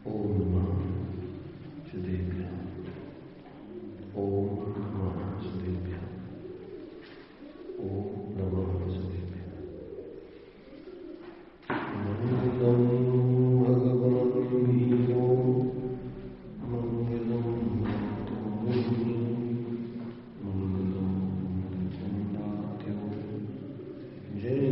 ओम नमः शिवेभ्यः। ओम नमः शिवेभ्यः। ओम नमः शिवेभ्यः। मंगलम भगवान वीरो मंगलम मंगलम चंद्रात्यो जय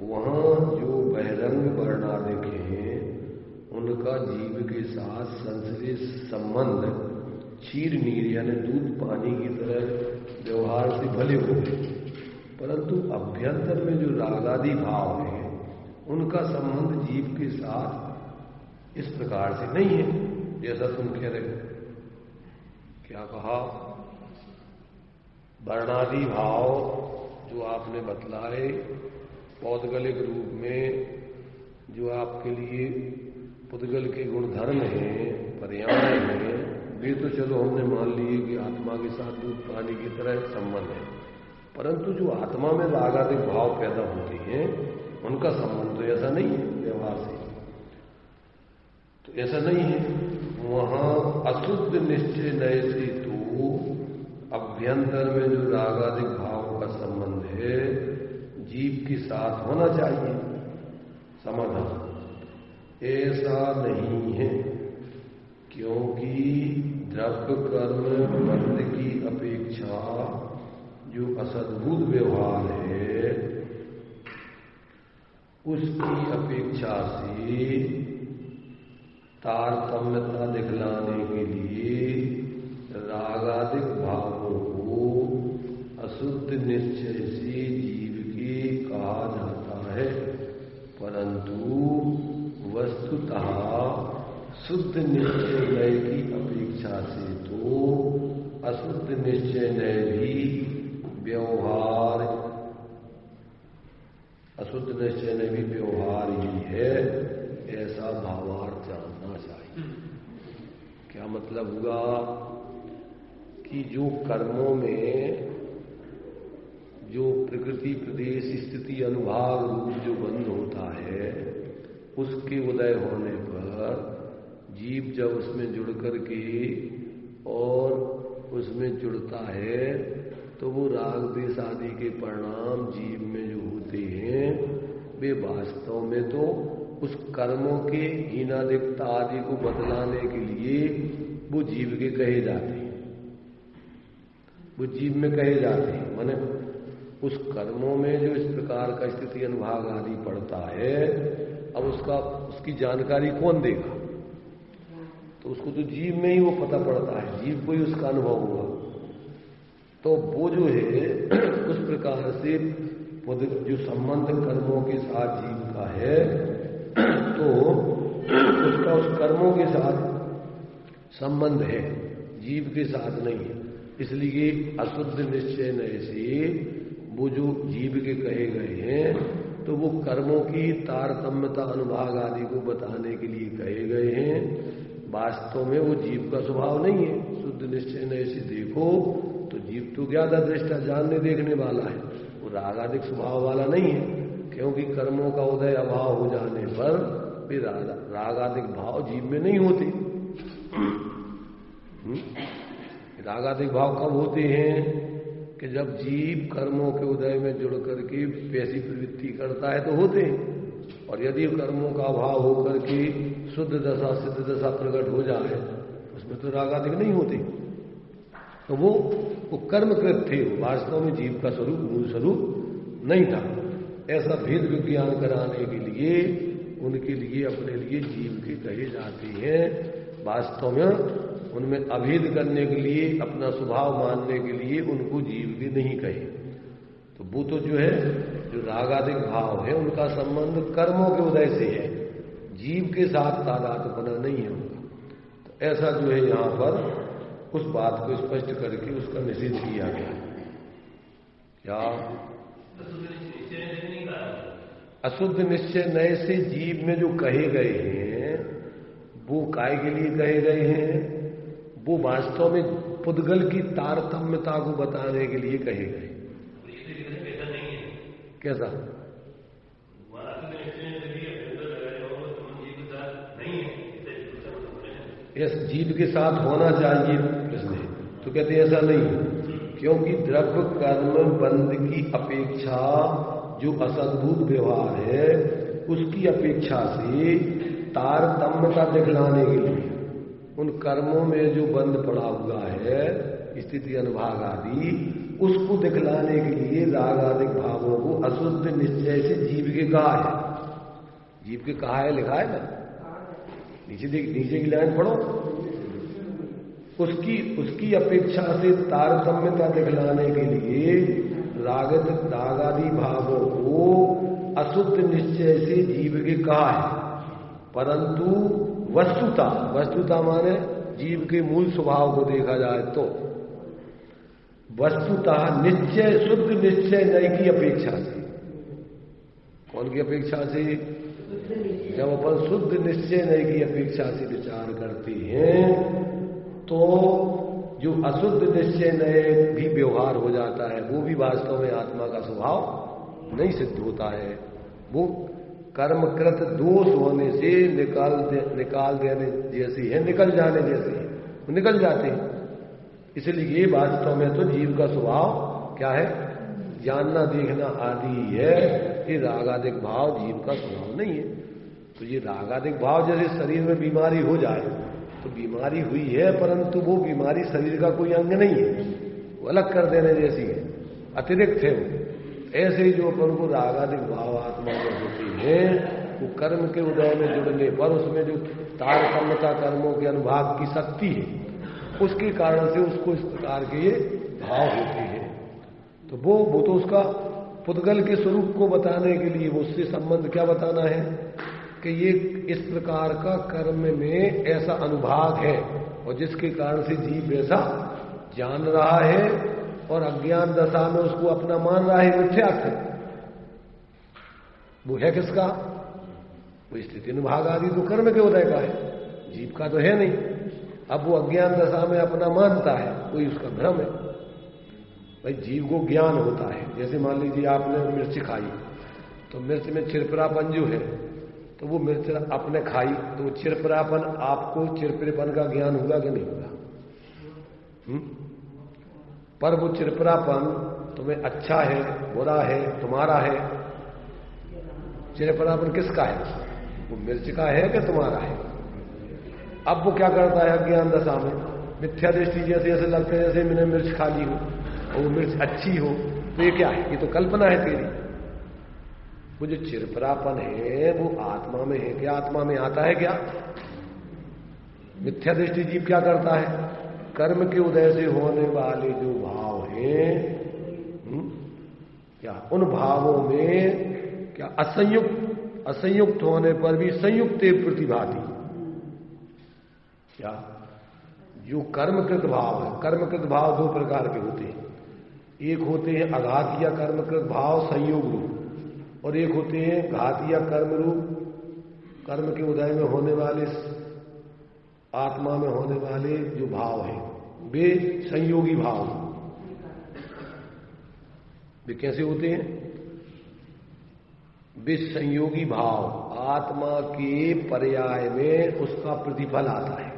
वहां जो बहिरंग वर्णादिक हैं उनका जीव के साथ संश्लेष संबंध क्षीर नीर यानी दूध पानी की तरह व्यवहार से भले हो गए, परंतु अभ्यंतर में जो रागादि भाव है उनका संबंध जीव के साथ इस प्रकार से नहीं है जैसा तुम कह रहे हो। क्या कहा? वर्णादि भाव जो आपने बतलाए पौद्गलिक रूप में जो आपके लिए पुद्गल के गुणधर्म हैं, पर्याय हैं, वे तो चलो हमने मान लिए कि आत्मा के साथ दूध पानी की तरह संबंध है, परंतु जो आत्मा में रागादिक भाव पैदा होते हैं उनका संबंध तो ऐसा नहीं है व्यवहार से, तो ऐसा नहीं है। वहां अशुद्ध निश्चय नए से तो अभ्यंतर में जो रागादिक भाव का संबंध है जीव के साथ होना चाहिए। समाधान ऐसा नहीं है, क्योंकि द्रव्य कर्म बंध की अपेक्षा जो असद्भुत व्यवहार है उसकी अपेक्षा से तारतम्यता दिखलाने के लिए रागादिक भावों को अशुद्ध निश्चय से जीव के कहा जाता है, परंतु वस्तुतः शुद्ध निश्चय नय की अपेक्षा से तो अशुद्ध निश्चय नय भी व्यवहार, अशुद्ध निश्चय नय भी व्यवहार ही है, ऐसा भावार्थ जानना चाहिए। क्या मतलब हुआ कि जो कर्मों में जो प्रकृति प्रदेश स्थिति अनुभाग रूप जो बंध होता है उसके उदय होने पर जीव जब उसमें जुड़ करके और उसमें जुड़ता है तो वो राग द्वेष आदि के परिणाम जीव में जो होते हैं वे वास्तव में तो उस कर्मों के हीनादिकता आदि को बदलाने के लिए वो जीव के कहे जाते हैं, वो जीव में कहे जाते हैं। माने उस कर्मों में जो इस प्रकार का स्थिति अनुभाग आदि पड़ता है, अब उसकी जानकारी कौन देगा? तो उसको तो जीव में ही वो पता पड़ता है, जीव को ही उसका अनुभव हुआ। तो वो जो है उस प्रकार से जो संबंध कर्मों के साथ जीव का है तो उसका उस कर्मों के साथ संबंध है, जीव के साथ नहीं है। इसलिए अशुद्ध निश्चय नय से वो जो जीव के कहे गए हैं तो वो कर्मों की तारतम्यता अनुभाग आदि को बताने के लिए कहे गए हैं, वास्तव में वो जीव का स्वभाव नहीं है। शुद्ध निश्चय नय से देखो तो जीव तो ज्ञाता दृष्टा जानने देखने वाला है, वो रागादिक स्वभाव वाला नहीं है, क्योंकि कर्मों का उदय अभाव हो जाने पर भी रागादिक भाव जीव में नहीं होते। रागादिक भाव कब होते हैं? कि जब जीव कर्मों के उदय में जुड़ करके वैसी प्रवृत्ति करता है तो होते हैं, और यदि कर्मों का अभाव होकर के शुद्ध दशा सिद्ध दशा प्रकट हो जाए उसमें तो रागादिक नहीं होते। तो वो कर्मकृत थे, वास्तव में जीव का स्वरूप मूल स्वरूप नहीं था। ऐसा भेद विज्ञान कराने के लिए उनके लिए अपने लिए जीव के कहे जाते हैं, वास्तव में उनमें अभेद करने के लिए अपना स्वभाव मानने के लिए उनको जीव के नहीं कहे। तो वो तो जो है जो रागादिक भाव है उनका संबंध कर्मों के उदय से है, जीव के साथ तादात्म्य नहीं है उनका। तो ऐसा जो है यहां पर उस बात को स्पष्ट करके उसका निषेध किया गया। क्या अशुद्ध निश्चय नए से जीव में जो कहे गए हैं वो काय के लिए कहे गए हैं? वो वास्तव में पुद्गल की तारतम्यता को बताने के लिए कहे गए। कैसा? इस जीव के साथ होना चाहिए इसने, तो कहते हैं ऐसा नहीं, क्योंकि द्रव्य कर्म बंध की अपेक्षा जो असद्भुत व्यवहार है उसकी अपेक्षा से तारतम्यता दिखलाने के लिए उन कर्मों में जो बंध पड़ा हुआ है स्थिति अनुभाग आदि उसको दिखलाने के लिए राग आदि भावों को अशुद्ध निश्चय से जीव के कहा है। जीव के कहा है, लिखा है ना, नीचे की लाइन पढ़ो। उसकी अपेक्षा से तारतम्यता दिखलाने के लिए राग आदि भावों को अशुद्ध निश्चय से जीव के कहा है। परंतु वस्तुता माने जीव के मूल स्वभाव को देखा जाए तो वस्तुतः निश्चय, शुद्ध निश्चय नए की अपेक्षा से। कौन की अपेक्षा से? जब अपन शुद्ध निश्चय नए की अपेक्षा से विचार करते हैं तो जो अशुद्ध निश्चय नए भी व्यवहार हो जाता है वो भी वास्तव में आत्मा का स्वभाव नहीं सिद्ध होता है। वो कर्मकृत दोष होने से निकाल देने जैसी है, निकल जाने जैसी है, वो निकल जाते हैं। इसलिए वास्तव में तो जीव का स्वभाव क्या है? जानना देखना आदि है। ये रागादिक भाव जीव का स्वभाव नहीं है। तो ये रागादिक भाव जैसे शरीर में बीमारी हो जाए तो बीमारी हुई है, परंतु वो बीमारी शरीर का कोई अंग नहीं है, वो अलग कर देने जैसी है, अतिरिक्त है वो। ऐसे ही जो अपन को रागादिक भाव आत्मा में होती है वो कर्म के उदय में जुड़ने पर उसमें जो तारतम्यता कर्मों के अनुभाग की शक्ति है उसके कारण से उसको इस प्रकार के ये भाव होते हैं। तो वो तो उसका पुद्गल के स्वरूप को बताने के लिए वो उससे संबंध क्या बताना है कि ये इस प्रकार का कर्म में ऐसा अनुभाग है और जिसके कारण से जीव ऐसा जान रहा है और अज्ञान दशा में उसको अपना मान रहा है मिथ्यात्व। वो है किसका? वो स्थिति अनुभाग आदि तो कर्म के उदय का है, जीव का तो है नहीं। अब वो अज्ञान दशा में अपना मानता है, कोई उसका भ्रम है। भाई जीव को ज्ञान होता है, जैसे मान लीजिए आपने मिर्च खाई तो मिर्च में चिरपरापन जो है तो वो मिर्च आपने खाई तो वो चिरपरापन, आपको चिरपरेपन का ज्ञान हुआ कि नहीं हुआ? पर वो चिरपरापन तुम्हें अच्छा है बुरा है तुम्हारा है? चिरपरापन किसका है? वो मिर्च का है कि तुम्हारा है? अब वो क्या करता है अज्ञान दशा में? मिथ्या दृष्टि जैसे ऐसे लगता है जैसे मैंने मिर्च खा ली हो और वो मिर्च अच्छी हो, तो ये क्या है? ये तो कल्पना है तेरी। वो जो चिरपरापन है वो आत्मा में है क्या? आत्मा में आता है क्या? मिथ्या दृष्टि जीव क्या करता है? कर्म के उदय से होने वाले जो भाव हैं क्या उन भावों में क्या असंयुक्त होने पर भी संयुक्त प्रतिभाती क्या? जो कर्मकृत भाव है, कर्मकृत भाव दो प्रकार के होते हैं। एक होते हैं अघात या कर्मकृत भाव संयोग रूप, और एक होते हैं घात या कर्म रूप, कर्म के उदय में होने वाले आत्मा में होने वाले जो भाव हैं वे संयोगी भाव। वे कैसे होते हैं? वे संयोगी भाव आत्मा के पर्याय में उसका प्रतिफल आता है।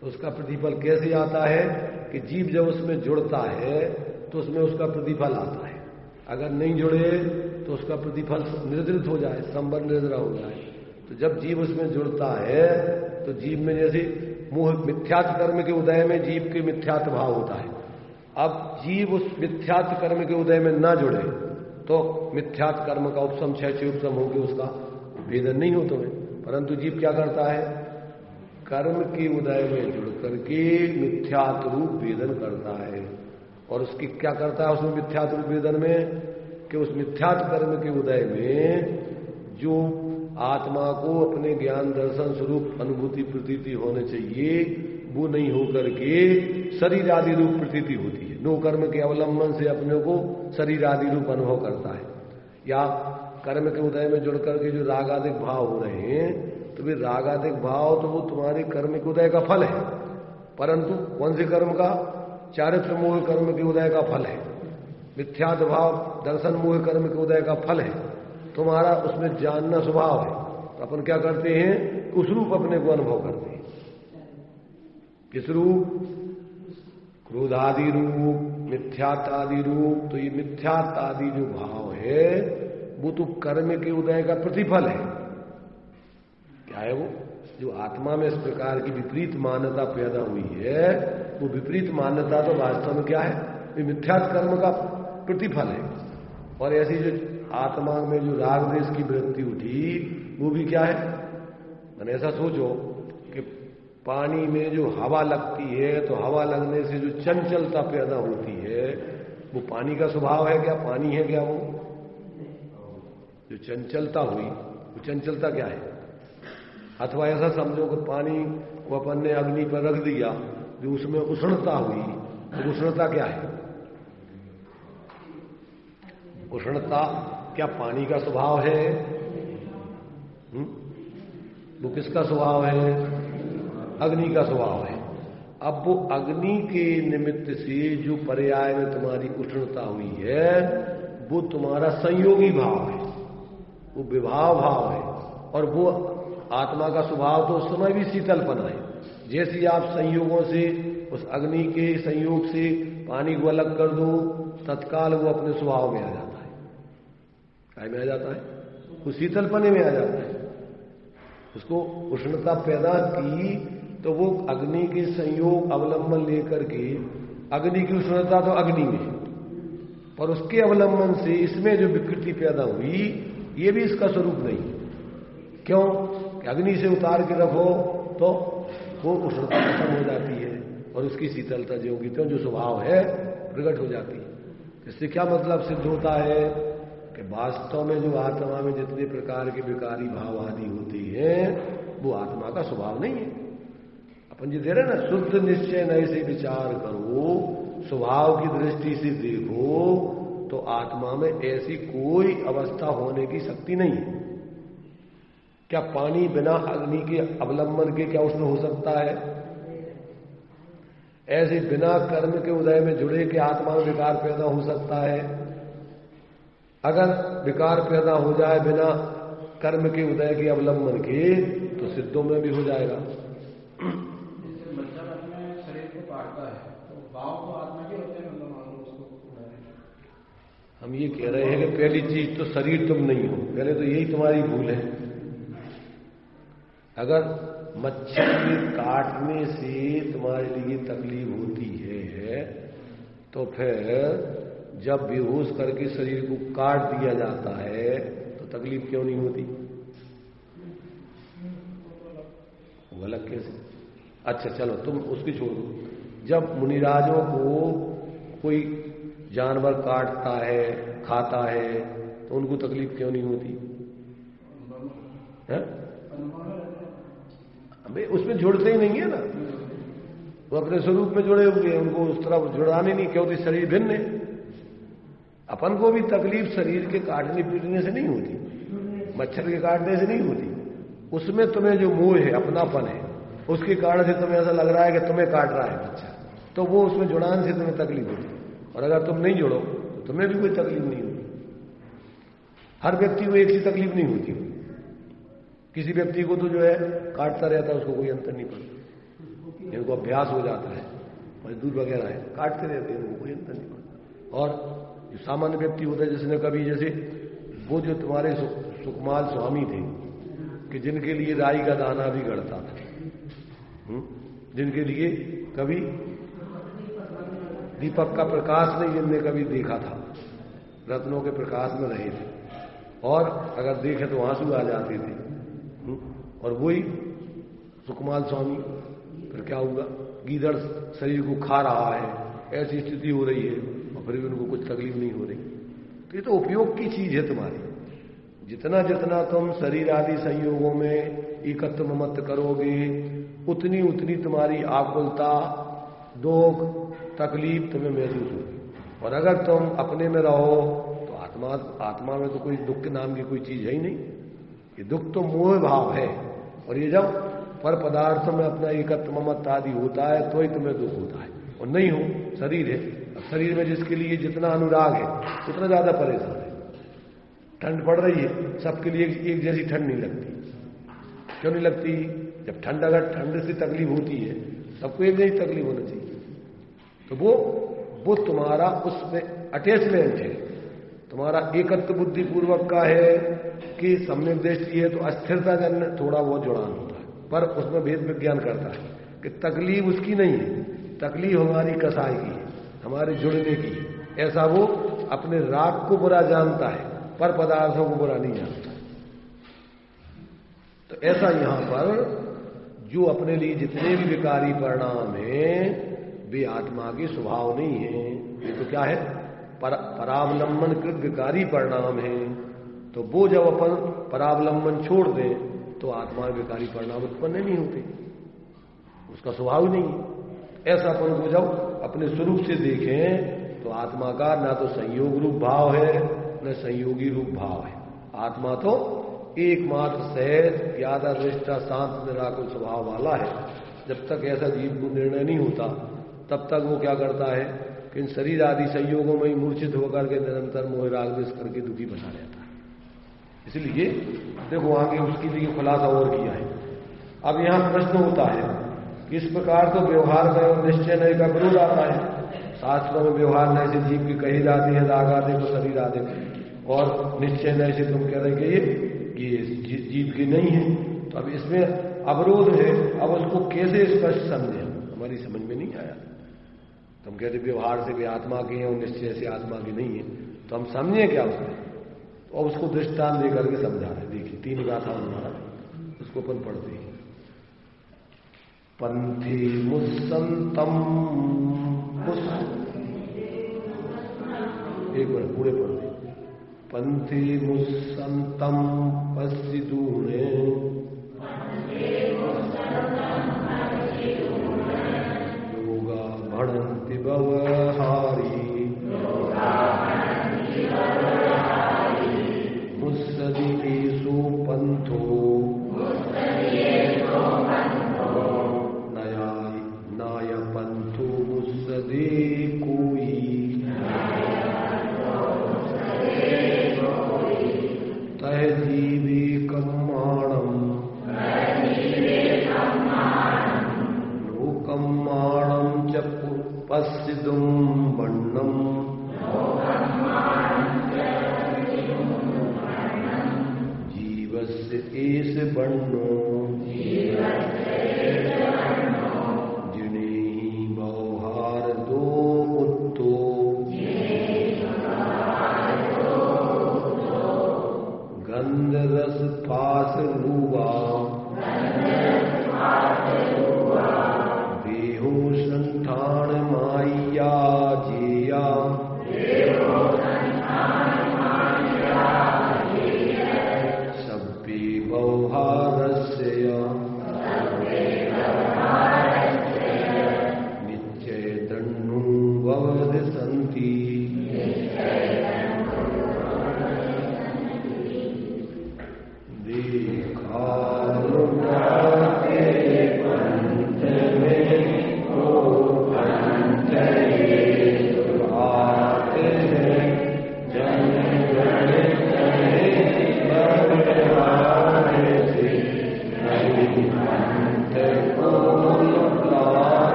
तो उसका प्रतिफल कैसे आता है कि जीव जब उसमें जुड़ता है तो उसमें उसका प्रतिफल आता है। अगर नहीं जुड़े तो उसका प्रतिफल निर्धृत हो जाए, संबंध निर्धरा हो जाए। तो जब जीव उसमें जुड़ता है तो जीव में जैसे मोह मिथ्यात्व कर्म के उदय में जीव के मिथ्यात्व भाव होता है। अब जीव उस मिथ्यात्व कर्म के उदय में ना जुड़े तो मिथ्यात्व कर्म का उपशम क्षय उपशम होकर उसका भेदन नहीं हो तुम्हें। परंतु जीव क्या करता है? कर्म के उदय में जुड़ करके मिथ्यात्व रूप भेदन करता है। और उसकी क्या करता है उसमें मिथ्यात्व रूप भेदन में कि उस मिथ्यात्व कर्म के उदय में जो आत्मा को अपने ज्ञान दर्शन स्वरूप अनुभूति प्रतीति होने चाहिए वो नहीं होकर के शरीर आदि रूप प्रतीति होती है। नो कर्म के अवलंबन से अपने को शरीर आदि रूप अनुभव करता है। या कर्म के उदय में जुड़ करके जो रागादिक भाव हो रहे हैं तो वे रागादिक भाव तो वो तुम्हारे कर्म के उदय का फल है, परंतु कौन से कर्म का? चारित्र मोह कर्म के उदय का फल है। मिथ्यात्व भाव दर्शन मोह कर्म के उदय का फल है। तुम्हारा उसमें जानना स्वभाव है। तो अपन क्या करते हैं? उस रूप अपने को अनुभव करते हैं। किस रूप? क्रोधादि रूप, मिथ्यात्व आदि रूप। तो ये मिथ्यात्व आदि जो भाव है वो तो कर्म के उदय का प्रतिफल है। क्या है वो? जो आत्मा में इस प्रकार की विपरीत मान्यता पैदा हुई है वो विपरीत मान्यता तो वास्तव में क्या है? ये मिथ्या कर्म का प्रतिफल है। और ऐसी जो आत्मा में जो राग द्वेष की वृत्ति उठी वो भी क्या है? मैंने ऐसा सोचो कि पानी में जो हवा लगती है तो हवा लगने से जो चंचलता पैदा होती है वो पानी का स्वभाव है क्या? पानी है क्या? वो जो चंचलता हुई वो चंचलता क्या है? अथवा ऐसा समझो कि पानी को अपन ने अग्नि पर रख दिया, जो उसमें उष्णता हुई, तो उष्णता क्या है? उष्णता क्या पानी का स्वभाव है? वो किसका स्वभाव है? अग्नि का स्वभाव है। अब वो अग्नि के निमित्त से जो पर्याय में तुम्हारी उष्णता हुई है वो तुम्हारा संयोगी भाव है, वो विभाव भाव है। और वो आत्मा का स्वभाव तो उस समय भी शीतलपना है। जैसे आप संयोगों से उस अग्नि के संयोग से पानी को अलग कर दो, तत्काल वो अपने स्वभाव में आ जाता है। काय में आ जाता है? वो शीतलपने में आ जाता है। उसको उष्णता पैदा की तो वो अग्नि के संयोग अवलंबन लेकर के, अग्नि की उष्णता तो अग्नि में, पर उसके अवलंबन से इसमें जो विकृति पैदा हुई ये भी इसका स्वरूप नहीं। क्यों? कि अग्नि से उतार के रखो तो वो उष्णता खत्म हो जाती है और उसकी शीतलता जो होगी तो जो स्वभाव है प्रकट हो जाती है। इससे क्या मतलब सिद्ध होता है कि वास्तव में जो आत्मा में जितने प्रकार के विकारी भाव आदि होते हैं वो आत्मा का स्वभाव नहीं है। अपन जी दे रहे ना, शुद्ध निश्चय नए से विचार करो, स्वभाव की दृष्टि से देखो तो आत्मा में ऐसी कोई अवस्था होने की शक्ति नहीं है। क्या पानी बिना अग्नि के अवलंबन के क्या उष्ण हो सकता है? ऐसे बिना कर्म के उदय में जुड़े के आत्मा में विकार पैदा हो सकता है? अगर विकार पैदा हो जाए बिना कर्म के उदय के अवलंबन के तो सिद्धों में भी हो जाएगा। शरीर को काटता है तो भाव तो आत्मा के होते हैं, हम ये कह रहे हैं कि पहली चीज तो शरीर तुम नहीं हो, पहले तो यही तुम्हारी भूल है। अगर मच्छर के काटने से तुम्हारे लिए तकलीफ होती है तो फिर जब बेहोश करके शरीर को काट दिया जाता है तो तकलीफ क्यों नहीं होती? वो अलग कैसे? अच्छा चलो तुम उसकी छोड़ दो। जब मुनिराजों को कोई जानवर काटता है, खाता है, तो उनको तकलीफ क्यों नहीं होती है? उसमें जुड़ते ही नहीं है ना, वो अपने स्वरूप में जुड़े हुए हैं, उनको उस तरह जुड़ाने नहीं, क्योंकि शरीर भिन्न है। अपन को भी तकलीफ शरीर के काटने पीटने से नहीं होती, मच्छर के काटने से नहीं होती। उसमें तुम्हें जो मोह है, अपनापन है, उसके कारण से तुम्हें ऐसा लग रहा है कि तुम्हें काट रहा है मच्छर, तो वो उसमें जुड़ान से तुम्हें तकलीफ होती। और अगर तुम नहीं जुड़ो तो तुम्हें भी कोई तकलीफ नहीं होती। हर व्यक्ति को एक सी तकलीफ नहीं होती। किसी व्यक्ति को तो जो है काटता रहता है, उसको कोई अंतर नहीं पड़ता, इनको अभ्यास हो जाता है, मजदूर वगैरह है काटते रहते हैं, इनको कोई अंतर नहीं पड़ता। और जो सामान्य व्यक्ति होता है, जिसने कभी जैसे वो जो तुम्हारे सुकमाल स्वामी थे कि जिनके लिए राई का दाना भी गढ़ता था, जिनके लिए कभी दीपक का प्रकाश नहीं जिनने कभी देखा था, रत्नों के प्रकाश में रहे थे, और अगर देखे तो आंसू आ जाते थे। और वही सुकमाल स्वामी, फिर क्या हुआ? गीदड़ शरीर को खा रहा है, ऐसी स्थिति हो रही है और फिर भी उनको कुछ तकलीफ नहीं हो रही। तो ये तो उपयोग की चीज है तुम्हारी। जितना जितना तुम शरीर आदि संयोगों में एकत्व मत करोगे उतनी उतनी तुम्हारी आकुलता, दुख, तकलीफ तुम्हें महसूस होगी। और अगर तुम अपने में रहो तो आत्मा में तो कोई दुख के नाम की कोई चीज है ही नहीं। ये दुख तो मोह भाव है, और ये जब पर पदार्थों में अपना एकत्व मत आदि होता है तो ही तुम्हें दुख होता है। और नहीं हो, शरीर है, अब शरीर में जिसके लिए जितना अनुराग है उतना ज्यादा परेशान है। ठंड पड़ रही है, सबके लिए एक जैसी ठंड नहीं लगती। क्यों नहीं लगती? जब ठंड, अगर ठंड से तकलीफ होती है, सबको एक जैसी तकलीफ होना चाहिए। तो वो तुम्हारा उसमें अटैचमेंट है, तुम्हारा एकत्व बुद्धि पूर्वक का है कि सम्यक दृष्टि है तो अस्थिरता जन्य थोड़ा बहुत जुड़ान होता है, पर उसमें भेद विज्ञान करता है कि तकलीफ उसकी नहीं है, तकलीफ हमारी कसाई की है। हमारे जुड़ने की। ऐसा वो अपने राग को बुरा जानता है, पर पदार्थों को बुरा नहीं जानता। तो ऐसा यहां पर जो अपने लिए जितने भी विकारी परिणाम हैं वे आत्मा के स्वभाव नहीं है। ये तो क्या है, परावलंबन कृत विकारी परिणाम है। तो वो जब अपन परावलंबन छोड़ दें तो आत्मा विकारी परिणाम उत्पन्न नहीं होते, उसका स्वभाव नहीं है। ऐसा अपन को जब अपने स्वरूप से देखें तो आत्मा का ना तो संयोग रूप भाव है न संयोगी रूप भाव है। आत्मा तो एकमात्र सहज यादा दृष्टा शांत निराकुल स्वभाव वाला है। जब तक ऐसा जीव को निर्णय नहीं होता तब तक वो क्या करता है कि इन शरीर आदि संयोगों में ही मूर्छित होकर के निरंतर मोह राग द्वेष करके दुखी बना रहता है। इसलिए देखो आगे उसके लिए खुलासा और किया है। अब यहां प्रश्न होता है कि इस प्रकार तो व्यवहार में और निश्चय नय का विरोध आता है। शास्त्रों में व्यवहार नय से जीव की कही जाती है राग आदि को शरीर आदि को, और निश्चय नय से तुम कह रहे ये जीव की नहीं है। तो अब इसमें अवरोध है। अब उसको कैसे स्पष्ट समझे, हमारी समझ में नहीं आया। तुम कहते व्यवहार से भी आत्मा की है और निश्चय से आत्मा की नहीं है, तो हम समझे क्या उसमें? तो अब उसको दृष्टांत देकर के समझा रहे। देखिए 3 गाथा हमारा, उसको अपन पढ़ते हैं। पंथी मुसंतम, एक बार पूरे पढ़ते। पंथी मुसंतम पश्चिदूणे योगा भणन्ति व्यवहारी मुत्सदीषु पंथो नाय पंथो मुत्सदी कोई तह जीवे कम्माणम लोकम्माणम च पश्चिदुम वर्णम जीवस्य एष वर्णो जिनेहि व्यवहार दो उत्तो गंध रस फास रूवा देहो संठान माया जेया सभ्ये व्यवहारस्य निश्चय दण्डो ववदसन्ति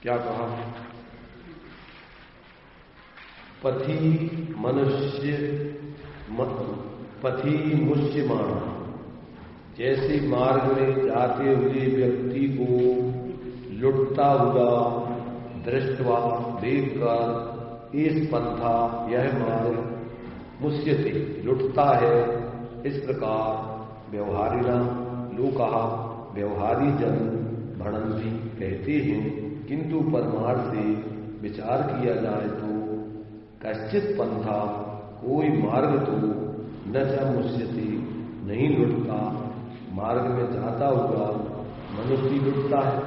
क्या कहा? पथि मनुष्य पथि मुष्यमाण, जैसे मार्ग में जाते हुए व्यक्ति को लुटता हुआ दृष्टवा देखकर इस पंथा यह मार्ग मुष्यते लुटता है, इस प्रकार व्यवहारिणा लोका व्यवहारी जन भणन्ति कहते हैं। किंतु परमार्थ से विचार किया जाए तो कश्चित पंथा कोई मार्ग तो न च मुष्यते नहीं लुटता, मार्ग में जाता हुआ मनुष्य लुटता है,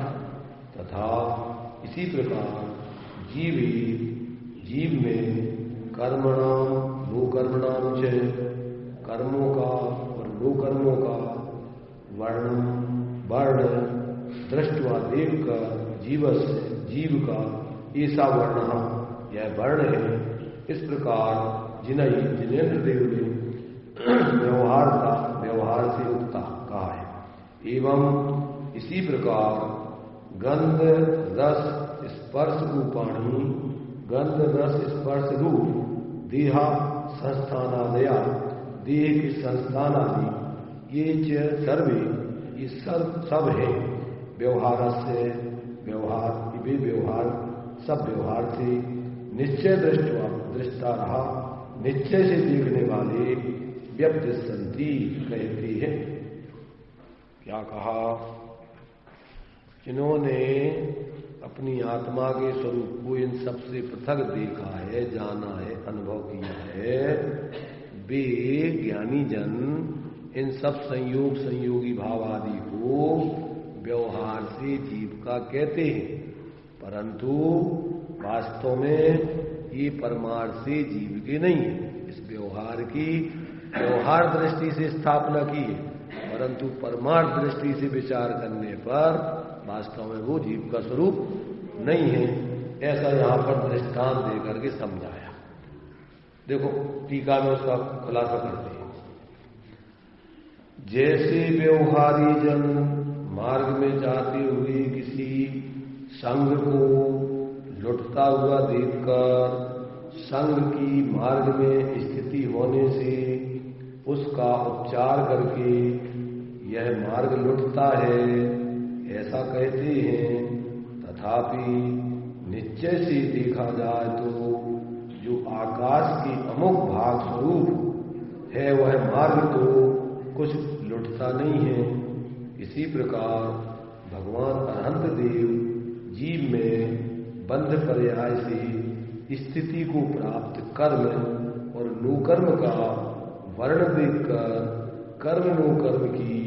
तथा इसी प्रकार जीव में कर्मणाम नो कर्मणाम च, कर्मों का और नो कर्मों का वर्ण दृष्टवा देखकर जीव का ऐसा वर्ण, यह वर्ण है। इस प्रकार जिनेन्द्र देव ने व्यवहार से उक्ता कहा है। एवं इसी प्रकार गंध रस स्पर्श रूपाणी, गंध रस स्पर्श रूप देहा संस्थानादया, देह के संस्थान आदि ये सर्वे, ये सब है व्यवहार से, व्यवहार सब व्यवहार से निश्चय दृष्टा रहा, निश्चय से देखने वाले व्यपदिशन्ति कहते हैं। क्या कहा? जिन्होंने अपनी आत्मा के स्वरूप को इन सबसे पृथक देखा है, जाना है, अनुभव किया है, वे ज्ञानी जन इन सब संयोगी भाव आदि को व्यवहार से जीव का कहते हैं, परंतु वास्तव में ये परमार्थ से जीव के नहीं है। इस व्यवहार की व्यवहार दृष्टि से स्थापना की है, परंतु परमार्थ दृष्टि से विचार करने पर वास्तव में वो जीव का स्वरूप नहीं है। ऐसा यहां पर दृष्टांत देकर के समझाया। देखो टीका में उसका खुलासा करते हैं। जैसे व्यवहारी जन मार्ग में जाते हुए किसी संघ को लुटता हुआ देखकर संघ की मार्ग में स्थिति होने से उसका उपचार करके यह मार्ग लुटता है, ऐसा कहते हैं। तथापि निश्चय से देखा जाए तो जो आकाश की अमुक भाग स्वरूप है वह मार्ग तो कुछ लुटता नहीं है। इसी प्रकार भगवान अनंत देव जीव में बंध पर्याय से स्थिति को प्राप्त कर्म और नुकर्म का वर्ण देखकर कर्म नुकर्म की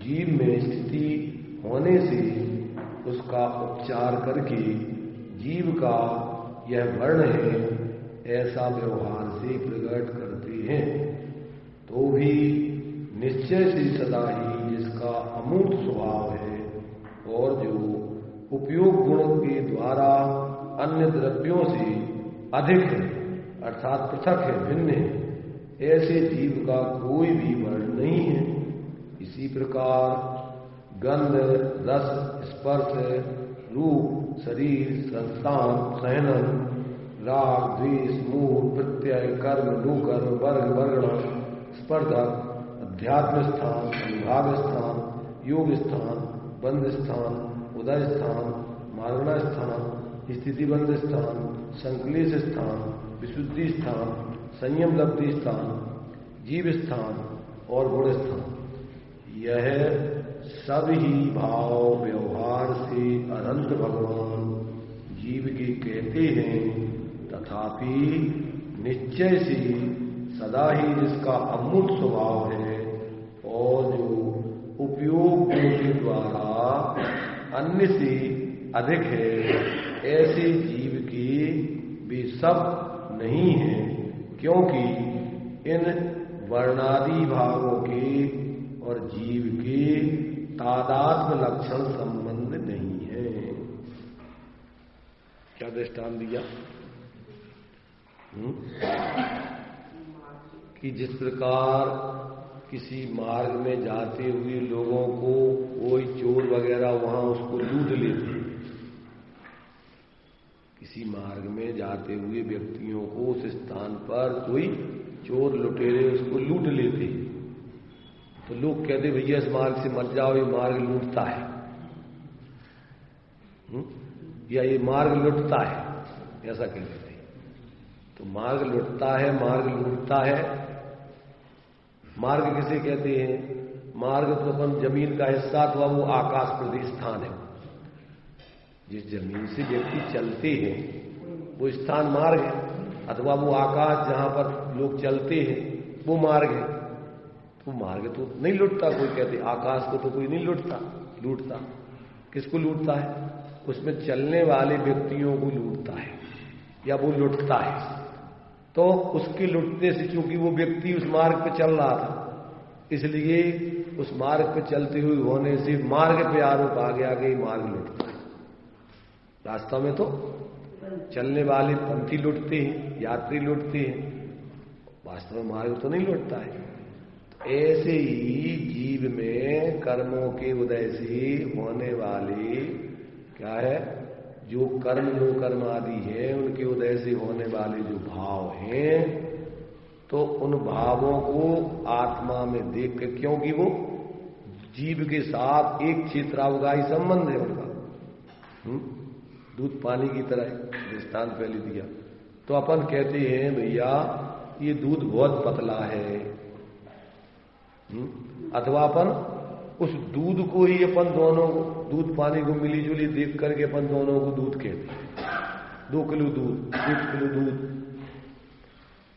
जीव में स्थिति होने से उसका उपचार करके जीव का यह वर्ण है, ऐसा व्यवहार से प्रकट करते हैं। तो भी निश्चय से सदा ही जिसका अमूर्त स्वभाव है और जो उपयोग गुण के द्वारा अन्य द्रव्यों से अधिक है, अर्थात पृथक है, भिन्न है, ऐसे जीव का कोई भी वर्ण नहीं है। इसी प्रकार गंध रस स्पर्श रूप शरीर संस्थान सहनन राग द्वेष मोह प्रत्यय कर्म नुकर्म वर्ग वर्गण स्पर्धक अध्यात्म स्थान अनुभाग स्थान योग स्थान बंध स्थान उदय स्थान मार्गणा स्थान स्थितिबंध स्थान संक्लेश स्थान विशुद्धि स्थान संयम लब्धि स्थान जीव स्थान और गुण स्थान, यह सब ही भाव व्यवहार से अनंत भगवान जीव के कहते हैं। तथापि निश्चय से सदा ही जिसका अमूर्त स्वभाव है और जो उपयोग के द्वारा अन्य से अधिक है, ऐसे जीव के वे सब नहीं है, क्योंकि इन वर्णादि भावों के और जीव के तादात्म्य लक्षण संबंध नहीं है। क्या दृष्टांत दिया? कि जिस प्रकार किसी मार्ग में जाते हुए लोगों को कोई चोर वगैरह वहां उसको लूट लेते, किसी मार्ग में जाते हुए व्यक्तियों को उस स्थान पर कोई चोर लुटेरे उसको लूट लेते, तो लोग कहते भैया इस मार्ग से मत जाओ, ये मार्ग लूटता है, या ये मार्ग लुटता है, ऐसा कहते थे। तो मार्ग लुटता है, मार्ग लूटता है। मार्ग किसे कहते हैं? मार्ग तो अपन जमीन का हिस्सा अथवा वो आकाश प्रदेश स्थान है, जिस जमीन से व्यक्ति चलते हैं वो स्थान मार्ग है, अथवा वो आकाश जहां पर लोग चलते हैं वो मार्ग है। तो मार्ग तो नहीं लुटता, कोई कहते आकाश को तो कोई नहीं लुटता, लूटता। किसको लूटता है? उसमें चलने वाले व्यक्तियों को लूटता है या वो लुटता है। तो उसके लुटने से, चूंकि वो व्यक्ति उस मार्ग पे चल रहा था, इसलिए उस मार्ग पे चलते हुए होने से मार्ग पे आरोप आ गया कि मार्ग लुटता है। वास्तव में तो चलने वाले पंथी लुटते हैं, यात्री लुटते हैं, वास्तव में मार्ग तो नहीं लुटता है। तो ऐसे ही जीव में कर्मों के उदय से होने वाली क्या है, जो कर्म जो कर्म आदि है, उनके उदय से होने वाले जो भाव हैं, तो उन भावों को आत्मा में देख के, क्योंकि वो जीव के साथ एक क्षेत्रावगाही संबंध है उनका, दूध पानी की तरह दृष्टांत पहले दिया। तो अपन कहते हैं भैया ये दूध बहुत पतला है, अथवा अपन उस दूध को ही अपन दोनों दूध पानी को मिली जुली देख करके अपन दोनों को दूध कहते हैं। 2 किलो दूध, 1 किलो दूध,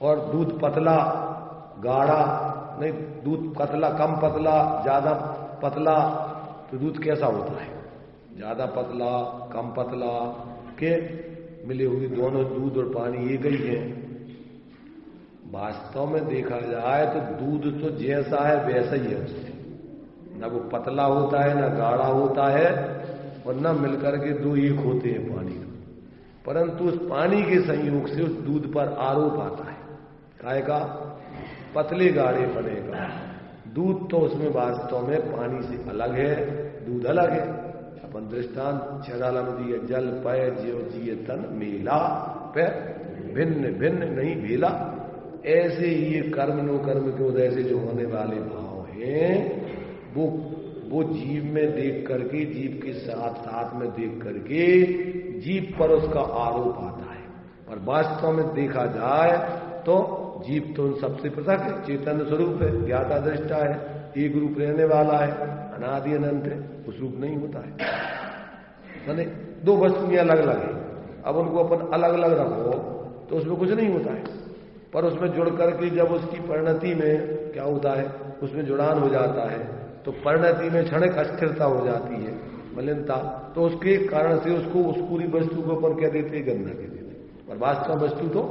और दूध पतला गाढ़ा नहीं, दूध पतला कम पतला ज्यादा पतला, तो दूध कैसा होता है? ज्यादा पतला कम पतला के मिले हुए दोनों दूध और पानी एक ही है। वास्तव में देखा जाए तो दूध तो जैसा है वैसा ही है, उससे ना वो पतला होता है ना गाढ़ा होता है, और ना मिलकर के दो एक होते हैं पानी। परंतु उस पानी के संयोग से उस दूध पर आरोप आता है, काय का? पतले गाढ़े पने का। दूध तो उसमें वास्तव में पानी से अलग है, दूध अलग है। अपन दृष्टांत छड़ालम दिए, जल पय ज्यो जिये तन मेला पे भिन्न भिन्न नहीं भेला। ऐसे ही ये कर्म नो कर्म के उदय से जो होने वाले भाव हैं, वो जीव में देख करके, जीव के साथ साथ में देख करके जीव पर उसका आरोप आता है। और वास्तव में देखा जाए तो जीव तो उन सबसे पृथक है, चेतन स्वरूप है, ज्ञाता दृष्टा है, एक रूप रहने वाला है, अनादि अनंत है, उस रूप नहीं होता है। माने 2 वस्तुएं अलग अलग है, अब उनको अपन अलग अलग रखो तो उसमें कुछ नहीं होता है, पर उसमें जुड़ करके जब उसकी परिणति में क्या होता है, उसमें जुड़ान हो जाता है, तो परिणति में क्षणिक अस्थिरता हो जाती है, मलिनता, तो उसके कारण से उसको उस पूरी वस्तु को अपन कह देते हैं, गंदा कह देते हैं। पर वास्तव वस्तु तो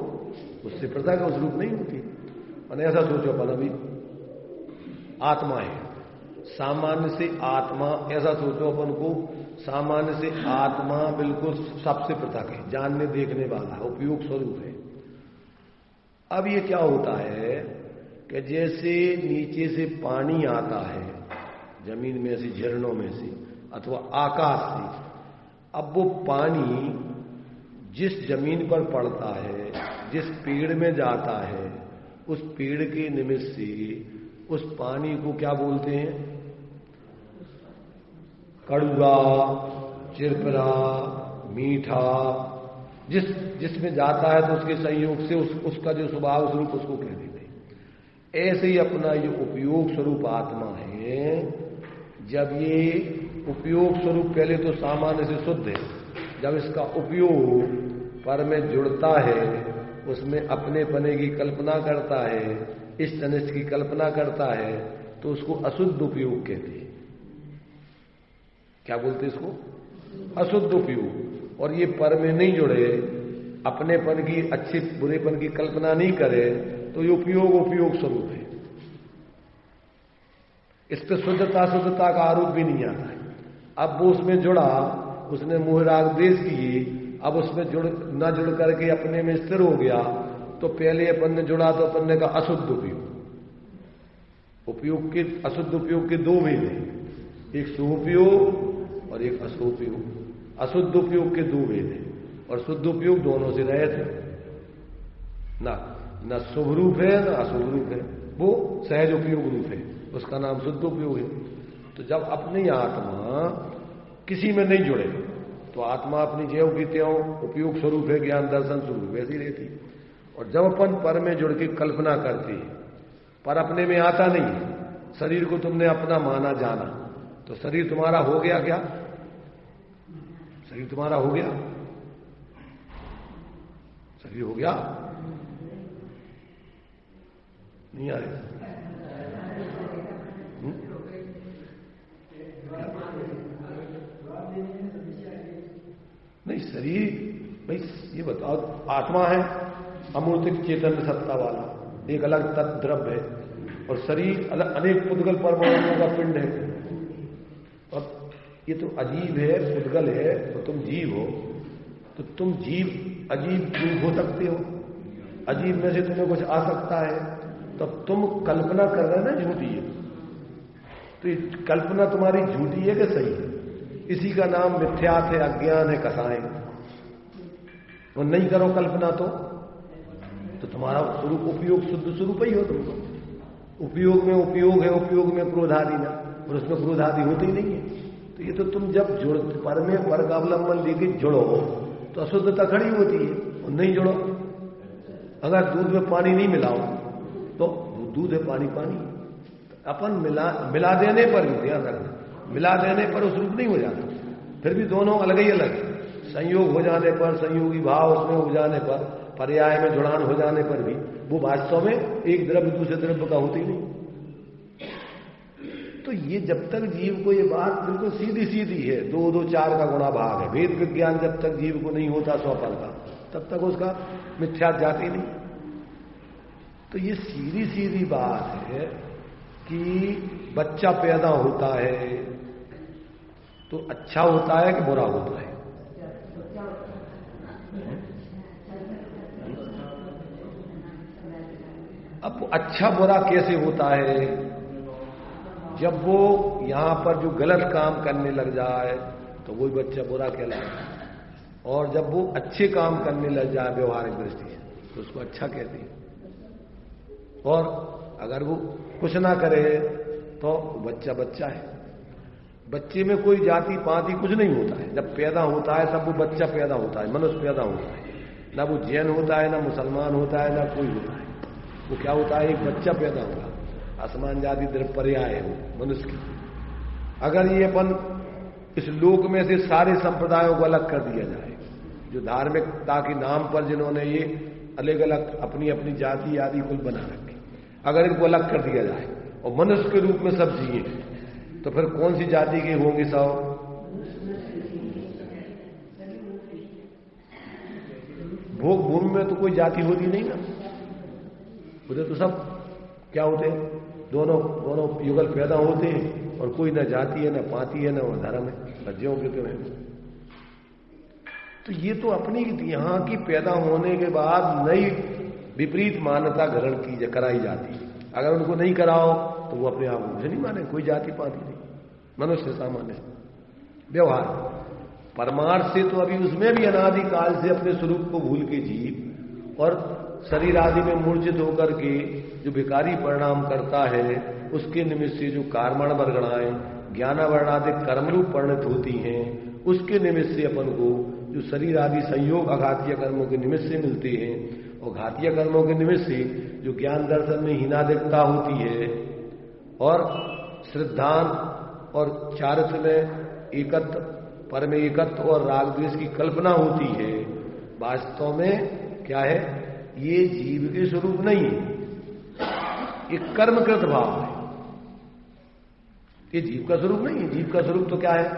उससे पृथक है, उस रूप नहीं होती। मैंने ऐसा सोचो, अपन अभी आत्मा है, सामान्य से आत्मा, ऐसा सोचो अपन को, सामान्य से आत्मा बिल्कुल सबसे पृथक है, जानने देखने वाला है, उपयोग स्वरूप है। अब ये क्या होता है कि जैसे नीचे से पानी आता है जमीन में से, झरनों में से, अथवा आकाश से, अब वो पानी जिस जमीन पर पड़ता है, जिस पेड़ में जाता है, उस पेड़ के निमित्त से उस पानी को क्या बोलते हैं? कड़वा, चिरपरा, मीठा, जिसमें जाता है तो उसके संयोग से उसका जो स्वभाव स्वरूप उसको कह देते हैं। ऐसे ही अपना ये उपयोग स्वरूप आत्मा है। जब ये उपयोग स्वरूप पहले तो सामान्य से शुद्ध है, जब इसका उपयोग पर में जुड़ता है, उसमें अपने पने की कल्पना करता है, इस तनिष्ठ की कल्पना करता है, तो उसको अशुद्ध उपयोग कहते हैं। क्या बोलते इसको? अशुद्ध उपयोग। और ये पर में नहीं जुड़े, अपनेपन की, अच्छे बुरेपन की कल्पना नहीं करे, तो ये उपयोग स्वरूप है। इस पर शुद्धता शुद्धता का आरोप भी नहीं आता है। अब वो उसमें जुड़ा, उसने मोह राग द्वेष किए, अब उसमें न जुड़ करके अपने में स्थिर हो गया, तो पहले अपन ने जुड़ा तो अपन ने कहा अशुद्ध उपयोग के, अशुद्ध उपयोग के 2 भेद हैं, एक सुपयोग और एक अशुपयोग। अशुद्ध उपयोग के 2 भेद हैं, और शुद्ध उपयोग दोनों से रहित है, ना शुभ रूप है ना अशुभ रूप है, वो सहज उपयोग रूप है, उसका नाम शुद्ध उपयोग है। तो जब अपनी आत्मा किसी में नहीं जुड़े, तो आत्मा अपनी ज्यों की त्यों उपयोग स्वरूप है, ज्ञान दर्शन स्वरूप वैसी रहती। और जब अपन पर में जुड़ के कल्पना करती है, पर अपने में आता नहीं है, शरीर को तुमने अपना माना जाना, तो शरीर तुम्हारा हो गया क्या? शरीर तुम्हारा हो गया? शरीर हो गया? नहीं आ रही? नहीं शरीर, भाई ये बताओ, आत्मा है अमूर्तिक चेतन सत्ता वाला, एक अलग तत्व द्रव्य है, और शरीर अलग अनेक पुद्गल परमाणुओं का पिंड है। और ये तो अजीब है, पुद्गल है, तो तुम जीव हो, तो तुम जीव अजीब जीव हो सकते हो, अजीब में से तुम्हें कुछ आ सकता है, तो तुम कल्पना कर रहे हो ना झूठी है। तो ये कल्पना तुम्हारी झूठी है कि सही है? इसी का नाम मिथ्यात है, अज्ञान है, कसाएं। और नहीं करो कल्पना तो तुम्हारा स्वरूप उपयोग शुद्ध स्वरूप ही हो तुमको। उपयोग में उपयोग है, उपयोग में क्रोधादि ना, और उसमें क्रोधादि होते ही नहीं है। तो ये तो तुम जब जुड़ पर में पर का अवलंबन लेके जुड़ो तो अशुद्धता खड़ी होती है, और नहीं जुड़ो। अगर दूध में पानी नहीं मिलाओ तो दूध है, पानी पानी। अपन मिला देने पर भी ध्यान रखना, मिला देने पर उस रूप नहीं हो जाता, फिर भी दोनों अलग ही अलग है। संयोग हो जाने पर, संयोगी भाव उसमें हो जाने पर, पर्याय में जुड़ान हो जाने पर भी वो वास्तव में एक द्रव्य दूसरे द्रव्य का होती नहीं। तो ये जब तक जीव को ये बात बिल्कुल सीधी सीधी है, 2 2 4 का गुणा भाग है, वेद विज्ञान जब तक जीव को नहीं होता स्वपल का, तब तक उसका मिथ्यात जाती नहीं। तो ये सीधी सीधी बात है कि बच्चा पैदा होता है तो अच्छा होता है कि बुरा होता है? अब अच्छा बुरा कैसे होता है? जब वो यहां पर जो गलत काम करने लग जाए तो वही बच्चा बुरा कहलाएगा, और जब वो अच्छे काम करने लग जाए व्यवहारिक दृष्टि से तो उसको अच्छा कहते हैं। और अगर वो कुछ ना करे तो बच्चा बच्चा है। बच्चे में कोई जाति पाति कुछ नहीं होता है। जब पैदा होता है तब वो बच्चा पैदा होता है, मनुष्य पैदा होता है। ना वो जैन होता है, ना मुसलमान होता है, ना कोई होता है। वो क्या होता है? एक बच्चा पैदा होगा। आसमान जाति द्रव्य पर्याय है वो मनुष्य की। अगर ये अपन इस लोक में से सारे संप्रदायों को अलग कर दिया जाए, जो धार्मिकता के नाम पर जिन्होंने ये अलग अलग अपनी अपनी जाति आदि कुल बना रखी, अगर इनको अलग कर दिया जाए और मनुष्य के रूप में सब जिए, तो फिर कौन सी जाति के होंगे सब? भोग भूमि में तो कोई जाति होती नहीं ना, उधर तो सब क्या होते हैं? दोनों युगल पैदा होते हैं, और कोई ना जाति है, ना पाति है, ना धर्म है, बच्चों के तो है। तो ये तो अपनी यहां की पैदा होने के बाद नई विपरीत मान्यता ग्रहण की कराई जाती है। अगर उनको नहीं कराओ तो वो अपने आप मुझे नहीं माने, कोई जाति पाति नहीं, मनुष्य सामान्य व्यवहार। परमार्थ से तो अभी उसमें भी अनादिकाल से अपने स्वरूप को भूल के जीव और शरीर आदि में मूर्छित होकर के जो विकारी परिणाम करता है, उसके निमित्त से जो कार्मण वर्गणाएं ज्ञानावर्णादिक कर्मरूप परिणत होती हैं, उसके निमित्त से अपन को जो शरीर आदि संयोग अघातीय कर्मों के निमित्त से मिलते हैं, और घातीय कर्मों के निमित्त से जो ज्ञान दर्शन में हीनादिकता होती है, और श्रद्धान और चारित्र में एकत्व, पर में एकत्व और राग द्वेष की कल्पना होती है, वास्तव में क्या है? ये जीव के स्वरूप नहीं है, ये कर्मकृत भाव है। ये जीव का स्वरूप नहीं है। जीव का स्वरूप तो क्या है?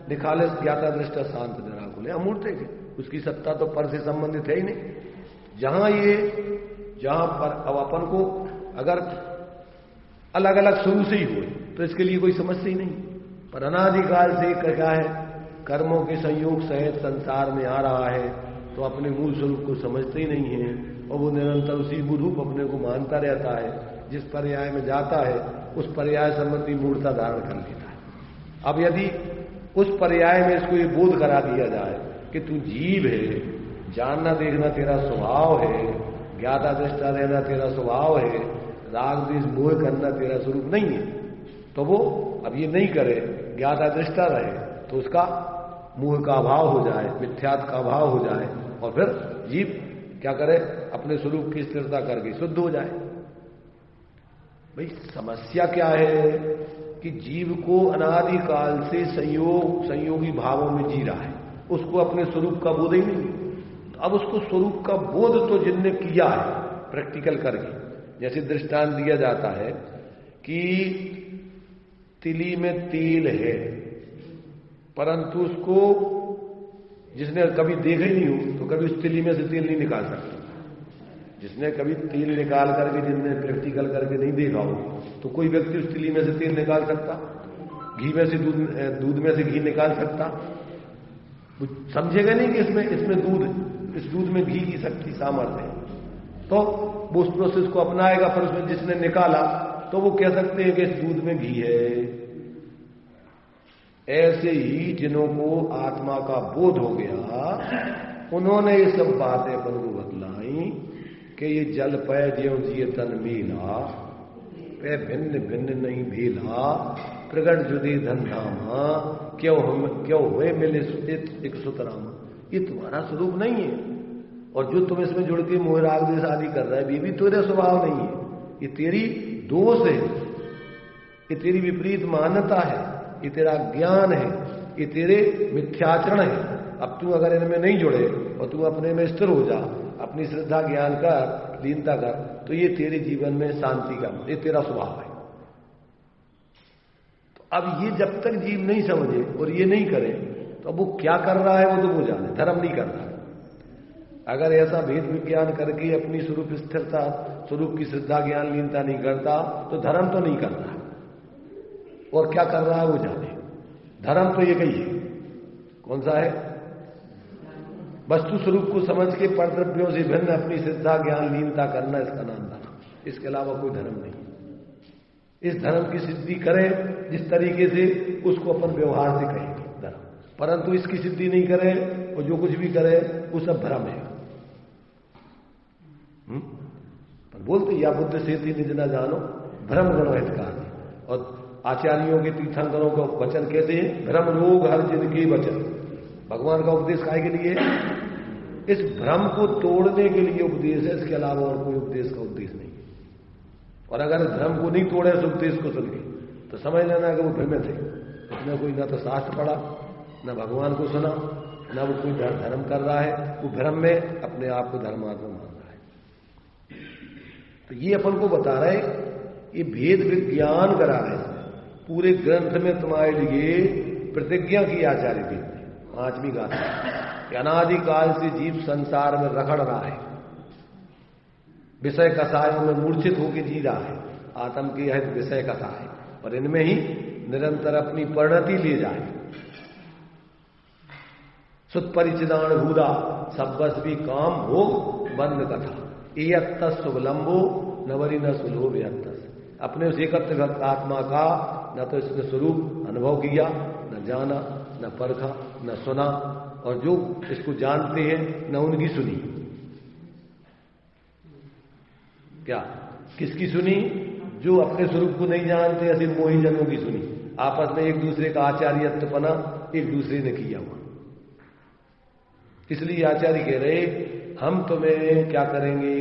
निखालस ज्ञाता दृष्टा शांत निराकुल है, अमूर्त है। उसकी सत्ता तो पर से संबंधित है ही नहीं। जहां पर अब अपन को अगर अलग अलग शुरू से ही हुए तो इसके लिए कोई समस्या ही नहीं, पर अनादिकाल से क्या है? कर्मों के संयोग सहित संसार में आ रहा है, तो अपने मूल स्वरूप को समझते ही नहीं है, और वो निरंतर उसी रूप अपने को मानता रहता है। जिस पर्याय में जाता है उस पर्याय संबंधी मूर्ता धारण कर लेता है। अब यदि उस पर्याय में इसको ये बोध करा दिया जाए कि तू जीव है, जानना देखना तेरा स्वभाव है, ज्ञाता दृष्टा रहना तेरा स्वभाव है, राग द्वेष मोह करना तेरा स्वरूप नहीं है, तो वो अब ये नहीं करे, ज्ञाता दृष्टा रहे, तो उसका मोह का अभाव हो जाए, मिथ्यात का अभाव हो जाए, और फिर जीव क्या करे? अपने स्वरूप की स्थिरता करके शुद्ध हो जाए। भाई समस्या क्या है कि जीव को अनादिकाल से संयोगी भावों में जी रहा है, उसको अपने स्वरूप का बोध ही नहीं। तो अब उसको स्वरूप का बोध तो जिनने किया है प्रैक्टिकल करके, जैसे दृष्टांत दिया जाता है कि तिली में तेल है, परंतु उसको जिसने कभी देखा ही नहीं हो तो कभी उस तिली में से तेल नहीं निकाल सकता। जिसने कभी तेल निकाल करके, जिसने प्रैक्टिकल करके नहीं देखा हो, तो कोई व्यक्ति उस तिली में से तेल निकाल सकता? घी में से दूध में से घी निकाल सकता? वो समझेगा नहीं कि इस दूध में घी की शक्ति सामर्थ्य है, तो वो उस प्रोसेस को अपनाएगा। फिर उसमें जिसने निकाला तो वो कह सकते हैं कि इस दूध में घी है। ऐसे ही जिन्हों को आत्मा का बोध हो गया, उन्होंने ये सब बातें अपन को बतलाई कि ये जल पै ज्यों जिए तन मीला, पे भिन्न भिन्न नहीं भीला, प्रगट जुदी धन धामा, क्यों हुए मिले एक सुतरामा। ये तुम्हारा स्वरूप नहीं है, और जो तुम इसमें जुड़ के मोह राग द्वेष आदि कर रहा है, ये भी तेरा स्वभाव नहीं है। ये तेरी दोष है, ये तेरी विपरीत मान्यता है, ये तेरा ज्ञान है, ये तेरे मिथ्याचरण है। अब तू अगर इनमें नहीं जुड़े और तू अपने में स्थिर हो जा, अपनी श्रद्धा ज्ञान का लीनता कर, तो ये तेरे जीवन में शांति का, ये तेरा स्वभाव है। तो अब ये जब तक जीव नहीं समझे और ये नहीं करे, तो अब वो क्या कर रहा है वो तो वो जाने, धर्म नहीं कर रहा है। अगर ऐसा भेद विज्ञान करके अपनी स्वरूप स्थिरता, स्वरूप की श्रद्धा ज्ञान लीनता नहीं करता, तो धर्म तो नहीं कर रहा, और क्या कर रहा है वो जाने। धर्म तो ये कही है, कौन सा है? वस्तु स्वरूप को समझ के परद्रव्यों से भिन्न अपनी श्रद्धा ज्ञान लीनता करना, इसका नाम धर्म। इसके अलावा कोई धर्म नहीं। इस धर्म की सिद्धि करें जिस तरीके से, उसको अपन व्यवहार से कहेंगे धर्म, परंतु इसकी सिद्धि नहीं करे और जो कुछ भी करे वो सब भ्रम है। पर बोलते या बुद्ध से निज न जानो भ्रम गणो हितकार। और आचार्यों के तीर्थंकरों का वचन कहते हैं, भ्रम रोग हर जिनके वचन। भगवान का उपदेश काहे के लिए? इस भ्रम को तोड़ने के लिए उपदेश है, इसके अलावा और कोई उपदेश का उद्देश्य नहीं है। और अगर भ्रम को नहीं तोड़े इस उपदेश को सुन के, तो समझ लेना कि वो भ्रमित है। उसने कोई ना तो शास्त्र पढ़ा, न भगवान को सुना, न वो कोई धर्म कर रहा है, वो भ्रम में अपने आप को धर्मात्मा मान रहा है। तो ये अपन को बता रहे, ये भेद विज्ञान करा रहे हैं। पूरे ग्रंथ में तुम्हारे लिए प्रतिज्ञा की आचार्य देव ने, 5वीं गाथा, कि अनादिकाल से जीव संसार में रगड़ रहा है, विषय कसायों में मूर्छित होकर जी रहा है। आत्म की है विषय कसाय, और इनमें ही निरंतर अपनी परिणति ले जाए। सुत परिचिदान भूदा सब्बस भी काम हो बंद कथा, एयत्तस सुवलंबो नवरी न सुलोभ यत्तस। अपने उस एकत्र आत्मा का न तो इसने स्वरूप अनुभव किया, न जाना, न परखा, न सुना, और जो इसको जानते हैं न उनकी सुनी। क्या किसकी सुनी? जो अपने स्वरूप को नहीं जानते, ऐसे मोही जनों की सुनी। आपस में एक दूसरे का आचार्यत्वपना एक दूसरे ने किया हुआ। इसलिए आचार्य कह रहे, हम तुम्हें क्या करेंगे,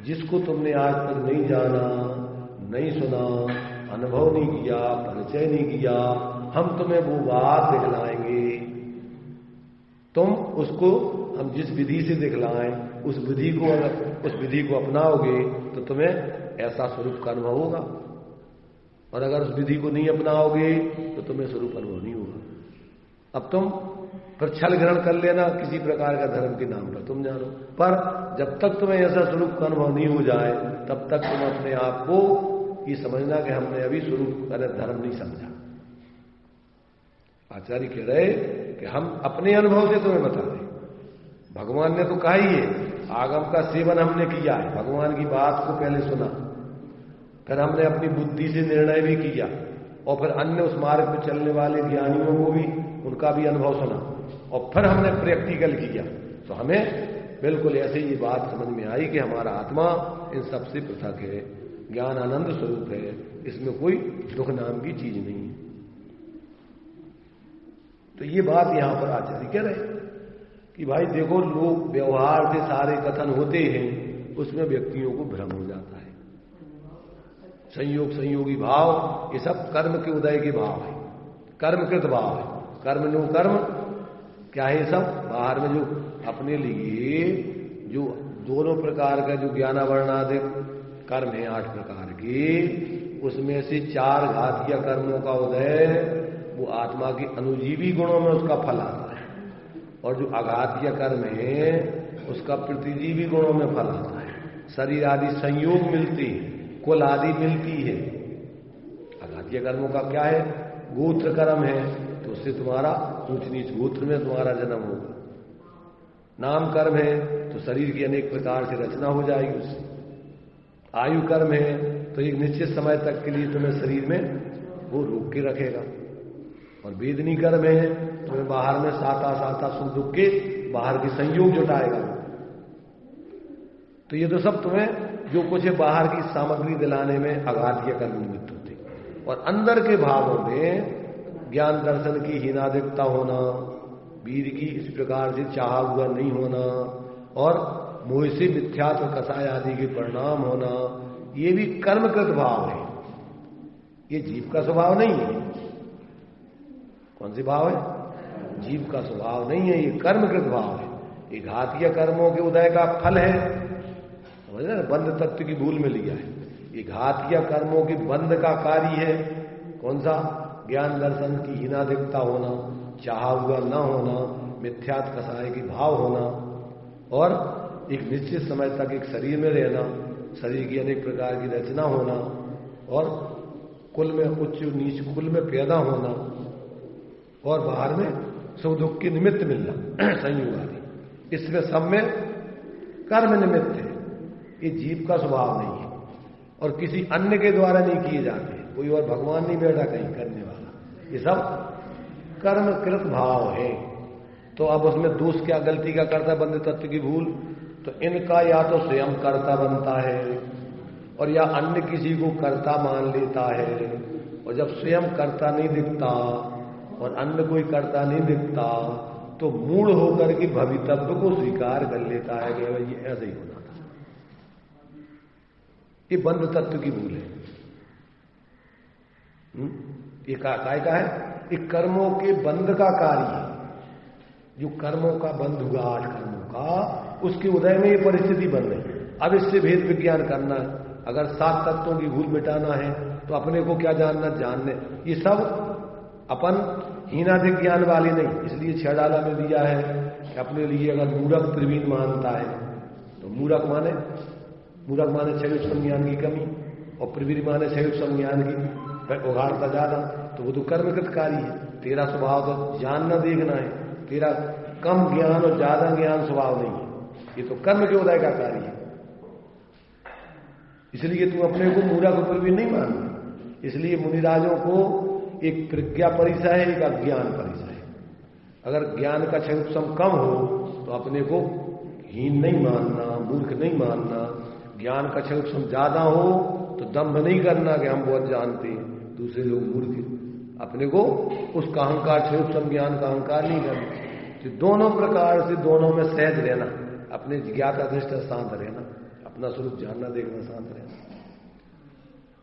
जिसको तुमने आज तक नहीं जाना, नहीं सुना, अनुभव नहीं किया, परिचय नहीं किया, हम तुम्हें वो बात दिखलाएंगे। तुम उसको हम जिस विधि से दिखलाएं, उस विधि को अगर उस विधि को अपनाओगे तो तुम्हें ऐसा स्वरूप का अनुभव होगा, और अगर उस विधि को नहीं अपनाओगे तो तुम्हें स्वरूप अनुभव नहीं होगा। अब तुम फिर छल ग्रहण कर लेना किसी प्रकार का धर्म के नाम पर, तुम जानो, पर जब तक तुम्हें ऐसा स्वरूप का अनुभव नहीं हो जाए, तब तक तुम अपने आप को ये समझना कि हमने अभी स्वरूप धर्म नहीं समझा। आचार्य कह रहे कि हम अपने अनुभव से तुम्हें बता दें। भगवान ने तो कहा ही है, आगम का सेवन हमने किया है, भगवान की बात को पहले सुना, फिर हमने अपनी बुद्धि से निर्णय भी किया, और फिर अन्य उस मार्ग पर चलने वाले ज्ञानियों को भी, उनका भी अनुभव सुना, और फिर हमने प्रैक्टिकल किया। तो हमें बिल्कुल ऐसे ही बात समझ में आई कि हमारा आत्मा इन सबसे पृथक है, ज्ञान आनंद स्वरूप है, इसमें कोई दुख नाम की चीज नहीं है। तो ये बात यहां पर आचार्य कह रहे कि भाई देखो, लोग व्यवहार से सारे कथन होते हैं, उसमें व्यक्तियों को भ्रम हो जाता है। संयोग संयोगी भाव, ये सब कर्म के उदय के भाव है, कर्मकृत भाव है। कर्म नो कर्म क्या है? सब बाहर में जो अपने लिए जो दोनों प्रकार का जो ज्ञानावरणादि कर्म है 8 प्रकार के, उसमें से 4 घातीय कर्मों का उदय वो आत्मा के अनुजीवी गुणों में उसका फल आता है। और जो अघातीय कर्म है उसका प्रतिजीवी गुणों में फल आता है। शरीर आदि संयोग मिलती है, कुल आदि मिलती है। अघातीय कर्मों का क्या है? गोत्र कर्म है, तो उससे तुम्हारा ऊंच नीच गोत्र में तुम्हारा जन्म होगा। नाम कर्म है तो शरीर की अनेक प्रकार से रचना हो जाएगी उससे। आयु कर्म है तो एक निश्चित समय तक के लिए तुम्हें शरीर में वो रोक के रखेगा। और वेदनी कर्म है तुम्हें बाहर में साता साता सुख दुख के बाहर की संयोग जुटाएगा। तो ये तो सब तुम्हें जो कुछ है बाहर की सामग्री दिलाने में अघातीय कर्म निमित्त होते। और अंदर के भावों में ज्ञान दर्शन की हीनादिकता होना, वीर की इस प्रकार से चाहा हुआ नहीं होना, और मोह से मिथ्यात्व कसाय आदि के परिणाम होना, ये भी कर्मकृत भाव है। ये जीव का स्वभाव नहीं है। कौन सी भाव है? जीव का स्वभाव नहीं है, ये कर्मकृत भाव है। ये घातीय कर्मों के उदय का फल है। समझ रहे ना, बंध तत्व की भूल में लिया है। ये घातीय कर्मों की बंध का कार्य है। कौन सा? ज्ञान दर्शन की हीनादिकता होना, चाहा हुआ न होना, मिथ्यात कसाय की भाव होना, और एक निश्चित समय तक एक शरीर में रहना, शरीर की अनेक प्रकार की रचना होना, और कुल में उच्च नीच कुल में पैदा होना, और बाहर में सुख दुख के निमित्त मिलना संयोग आदि। इसमें सब में कर्म निमित्त है। ये जीव का स्वभाव नहीं है और किसी अन्य के द्वारा नहीं किए जाते। कोई और भगवान नहीं बैठा कहीं करने वाला, ये सब कर्मकृत भाव है। तो अब उसमें दोष क्या, गलती क्या करता है बंध तत्व की भूल? तो इनका या तो स्वयं कर्ता बनता है और या अन्य किसी को कर्ता मान लेता है। और जब स्वयं कर्ता नहीं दिखता और अन्य कोई कर्ता नहीं दिखता तो मूढ़ होकर के भवितव्य को स्वीकार कर लेता है कि ये ऐसे ही होना था। ये बंध तत्व की भूल है। ये काय का है? ये कर्मों के बंध का कार्य है। जो कर्मों का बंध हुआ 8 कर्मों का, उसके उदय में ये परिस्थिति बन रही। अब इससे भेद विज्ञान करना है। अगर 7 तत्वों की भूल मिटाना है तो अपने को क्या जानना? जानने। ये सब अपन हीनाधिक ज्ञान वाले नहीं, इसलिए 6 डाला में दिया है कि अपने लिए अगर मूर्ख प्रवीण मानता है तो मूर्ख माने क्षय संज्ञान की कमी, और प्रवीण माने क्षय संज्ञान की उघाड़ता ज्यादा, तो वो तो कर्मकृत कार्य है। तेरा स्वभाव तो जानना देखना है, तेरा कम ज्ञान और ज्यादा ज्ञान स्वभाव नहीं है। ये तो कर्म के उदय का कार्य है। इसलिए तू अपने को मूर्ख प्रवीण नहीं मानना। इसलिए मुनिराजों को एक प्रज्ञा परिचय है, एक अज्ञान परिचय है। अगर ज्ञान का क्षयोपम कम हो तो अपने को हीन नहीं मानना, मूर्ख नहीं मानना। ज्ञान का क्षयोपम ज्यादा हो तो दम्भ नहीं करना कि हम बहुत जानते हैं, दूसरे लोग मूर्ख। अपने को उसका अहंकार, क्षयोपम ज्ञान का अहंकार नहीं करना। तो दोनों प्रकार से दोनों में सहज रहना, अपने ज्ञात अधिष्ठ शांत रहना, अपना स्वरूप जानना देखना, शांत रहना।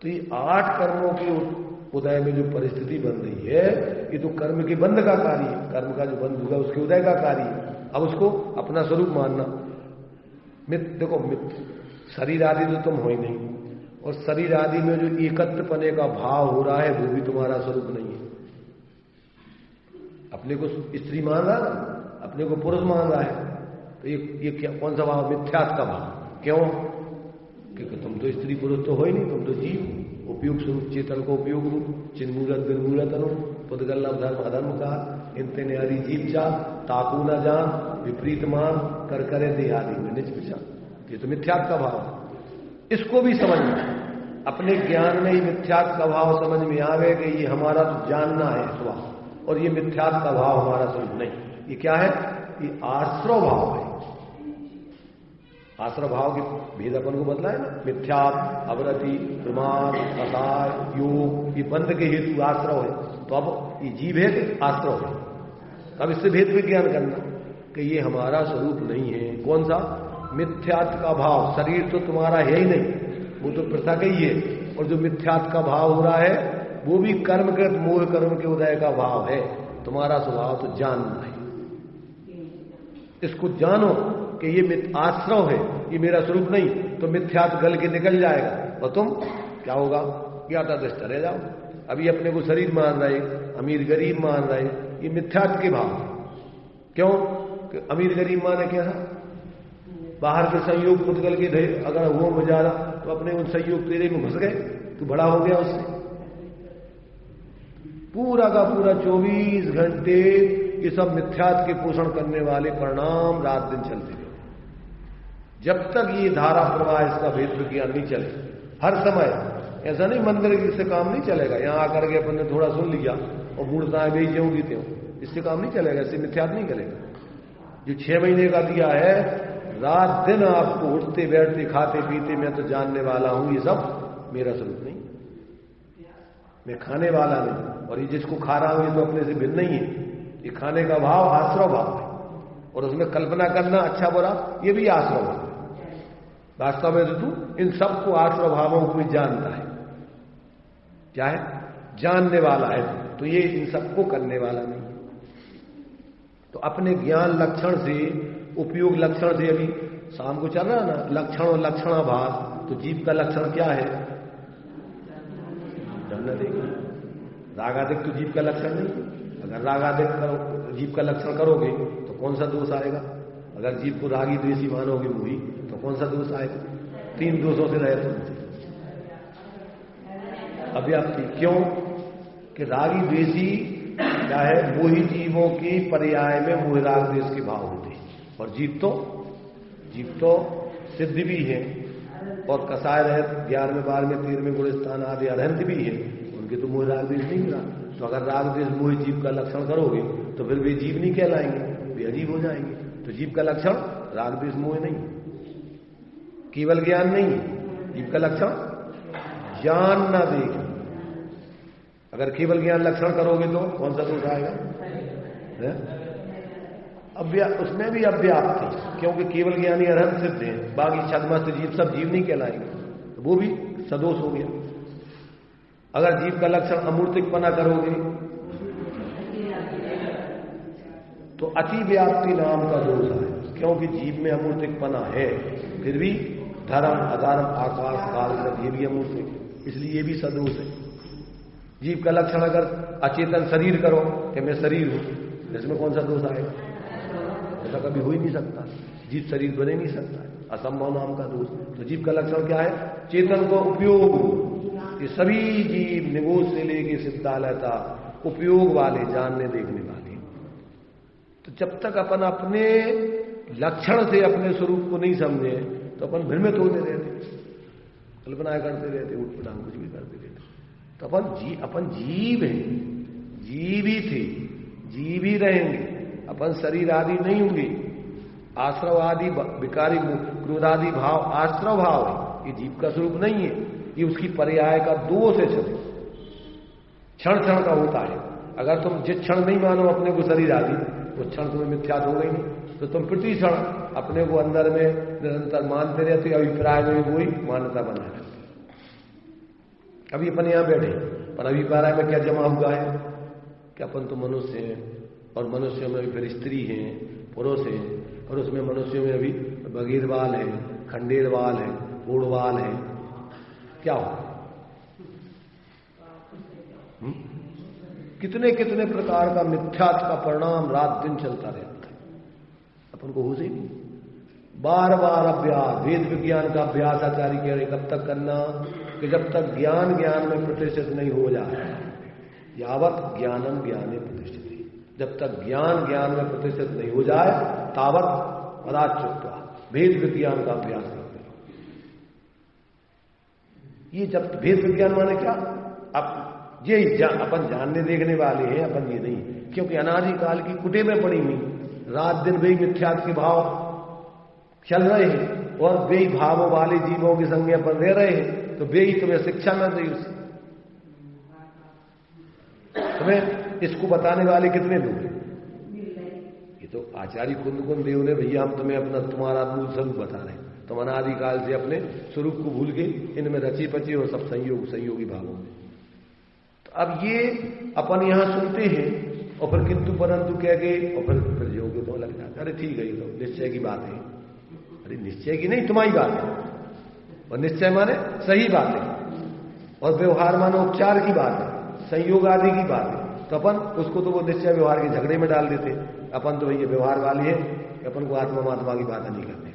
तो ये 8 कर्मों के उदय में जो परिस्थिति बन रही है, ये तो कर्म के बंध का कार्य है। कर्म का जो बंध हुआ उसके उदय का कार्य है। अब उसको अपना स्वरूप मानना। देखो शरीर आदि तो तुम हो ही नहीं, और शरीर आदि में जो एकत्र पने का भाव हो रहा है वो भी तुम्हारा स्वरूप नहीं है। अपने को स्त्री मान रहा है, अपने को पुरुष मान रहा है, तो ये क्या, कौन सा भाव? मिथ्यात्व का भाव। क्यों? क्योंकि तुम तो स्त्री पुरुष तो हो ही नहीं, तुम तो जीव। उपयोग स्वरूप चेतन को उपयोग रूप, चिन्मूलत निर्मूलत अनु पुद्गल्लभ धर्म अधर्म का इनते न्यारी जीव जा ताकू न जान विपरीत मान कर करे देहादि में निज पिछा। ये तो मिथ्यात्व का भाव है। इसको भी समझना, अपने ज्ञान में ही मिथ्यात्व का भाव समझ में आवे कि ये हमारा तो जानना है स्वभाव, और ये मिथ्यात्व का भाव हमारा स्वरूप नहीं। ये क्या है? ये आश्रव भाव है। आश्रव भाव के भेद अपन को बतलाए ना, मिथ्यात्व, अवरति, प्रमाद, कसाय, योग, ये बंध के हेतु आश्रव है। तो अब ये जीव है कि आश्रव है? अब इससे भेद विज्ञान करना कि ये हमारा स्वरूप नहीं है। कौन सा? मिथ्यात्व का भाव। शरीर तो तुम्हारा है ही नहीं, वो तो पृथक ही है। और जो मिथ्यात्व का भाव हो रहा है वो भी कर्मकृत मोह कर्म के उदय का भाव है। तुम्हारा स्वभाव तो जानना है। इसको जानो कि ये आश्रव है, ये मेरा स्वरूप नहीं, तो मिथ्यात्व गल के निकल जाएगा और तुम क्या होगा? ज्ञातादृष्ट रह जाओ। अभी अपने को शरीर मान रहे, अमीर गरीब मान रहे, ये मिथ्यात्व के भाव। क्यों? कि अमीर गरीब माने क्या था, बाहर के संयोग पुतगल के अगर वो गुजारा तो अपने उन संयोग तेरे में घुस गए, तू बड़ा हो गया उससे। पूरा का पूरा 24 घंटे ये सब मिथ्यात्व के पोषण करने वाले परिणाम रात दिन चलते रहे। जब तक ये धारा प्रवाह इसका भेद विज्ञान नहीं चले, हर समय ऐसा नहीं मंदिर से काम नहीं चलेगा, यहां आकर के अपन ने थोड़ा सुन लिया और मूर्ताएं बेच जाऊंगी त्यों, इससे काम नहीं चलेगा, इससे मिथ्यात्व नहीं करेगा। जो 6 महीने का दिया है, रात दिन आपको उठते बैठते खाते पीते मैं तो जानने वाला हूं, ये सब मेरा स्वरूप नहीं, मैं खाने वाला नहीं, और ये जिसको खा रहा हूं ये तो अपने से भिन्न नहीं है। ये खाने का भाव आश्रव भाव है, और उसमें कल्पना करना अच्छा बुरा ये भी आश्रव भाव है। वास्तव में तो तू इन सबको आश्रव भावों को भी जानता है, क्या है, जानने वाला है, तो ये इन सबको करने वाला नहीं। तो अपने ज्ञान लक्षण से, उपयोग लक्षण से, अभी शाम को चल रहा है ना लक्षण और लक्षणाभास, तो जीव का लक्षण क्या है, जानना देगा। रागादिक तो जीव का लक्षण नहीं। अगर रागादिक करो, जीव का लक्षण करोगे तो कौन सा दोष आएगा? अगर जीव को रागी द्वेषी मानोगे मूवी तो कौन सा दोष आएगा? 3 दोषों से रहे तुमसे अव्याप्ति। क्यों कि रागी द्वेषी क्या है, मोही जीवों की पर्याय में मोह राग द्वेष के भाव होते हैं, और जीव तो सिद्ध भी है और कसाय रहित 11वें 12वें 13वें गुण स्थान आदि अरहंत भी है, उनके तो मोह राग द्वेष नहीं मिला। तो अगर राग द्वेष मोह जीव का लक्षण करोगे तो फिर वे जीव नहीं कहलाएंगे, वे अजीब हो जाएंगे। तो जीव का लक्षण राग द्वेष मोह नहीं, केवल ज्ञान नहीं, जीव का लक्षण जानना देख। अगर केवल ज्ञान लक्षण करोगे तो कौन सा दोष आएगा? उसमें भी अव्याप्ति, क्योंकि केवल ज्ञानी अरहंत सिद्ध है, बाकी छद्मस्त जीव सब जीव नहीं कहलाएंगे, तो वो भी सदोष हो गया। अगर जीव का लक्षण अमूर्तिकपना करोगे तो अति व्याप्ति नाम का दोष है, क्योंकि जीव में अमूर्तिकपना है, फिर भी धर्म अधर्म आकाश काल सब ये भी अमूर्तिक, इसलिए ये भी सदोष है। जीव का लक्षण अगर अचेतन शरीर करो कि मैं शरीर हूं, इसमें कौन सा दोष आएगा? ऐसा कभी हो ही नहीं सकता, जीव शरीर बने नहीं सकता, असंभव नाम का दोष। तो जीव का लक्षण क्या है? चेतन को उपयोग, ये सभी जीव निगोज से लेके सिद्धालय था उपयोग वाले, जानने देखने वाले। तो जब तक अपन अपने लक्षण से अपने स्वरूप को नहीं समझे तो अपन भ्रमित होते रहते, कल्पना करते रहते, उठ पटांग कुछ भी करते रहते। तो अपन जीव हैं, जीव ही थे, जीव ही रहेंगे, अपन शरीर आदि नहीं होंगे। आश्रव आदि विकारी क्रोधादि भाव आश्रव भाव है, ये जीव का स्वरूप नहीं है, ये उसकी पर्याय का दोष है। क्षण क्षण का होता है। अगर तुम जिस क्षण नहीं मानो अपने को शरीर आदि, वो क्षण तुम्हें मिथ्यात्व हो गई नहीं, तो तुम प्रति क्षण अपने को अंदर में निरंतर मानते रहते, अभिप्राय में वही मान्यता बना रहती। अभी अपन यहां बैठे, पर अभिप्राय में क्या जमा हुआ है कि अपन तो मनुष्य हैं, और मनुष्यों में फिर स्त्री हैं, पुरुष हैं, और उसमें मनुष्यों में अभी बगीरवाल है, खंडेरवाल है, बूढ़वाल है। क्या हो? कितने कितने प्रकार का मिथ्यात्व का परिणाम रात दिन चलता रहता है, अपन को होश ही नहीं। बार बार अभ्यास, वेद विज्ञान का अभ्यास आचार्य कह रहे कब तक करना कि जब तक ज्ञान ज्ञान में प्रतिष्ठित नहीं हो जाए, यावत ज्ञानम ज्ञाने प्रतिष्ठित, जब तक ज्ञान ज्ञान में प्रतिष्ठित नहीं हो जाए तावत पदाच्युत्वा, वेद विज्ञान का अभ्यास करते रहो। ये जब वेद विज्ञान माने क्या, अब ये अपन जानने देखने वाले हैं, अपन ये नहीं, क्योंकि अनादिकाल की कुटे में पड़ी हुई रात दिन वे मिथ्यात्व के भाव चल रहे हैं, और वे भावों वाले जीवों की संज्ञा पर रह रहे हैं, तो वे ही तुम्हें शिक्षा न दी। तुम्हें इसको बताने वाले कितने लोग हैं? ये तो आचार्य कुंद देव ने, भैया हम तुम्हें अपना तुम्हारा मूल स्वरूप बता रहे हैं, तुम अनादिकाल से अपने स्वरूप को भूल के इनमें रची पची और सब संयोगी भावों में। तो अब ये अपन यहां सुनते हैं और फिर किंतु परंतु कह के और फिर योग्य तो लग जाता, अरे ठीक है ये तो निश्चय की बात है। अरे निश्चय की नहीं, तुम्हारी बात है, और निश्चय माने सही बात है, और व्यवहार माने उपचार की बात है, संयोग आदि की बात है। तो अपन उसको तो वो निश्चय व्यवहार के झगड़े में डाल देते। अपन तो भैया व्यवहार वाली है, कि अपन को आत्मा महात्मा की बात नहीं करनी,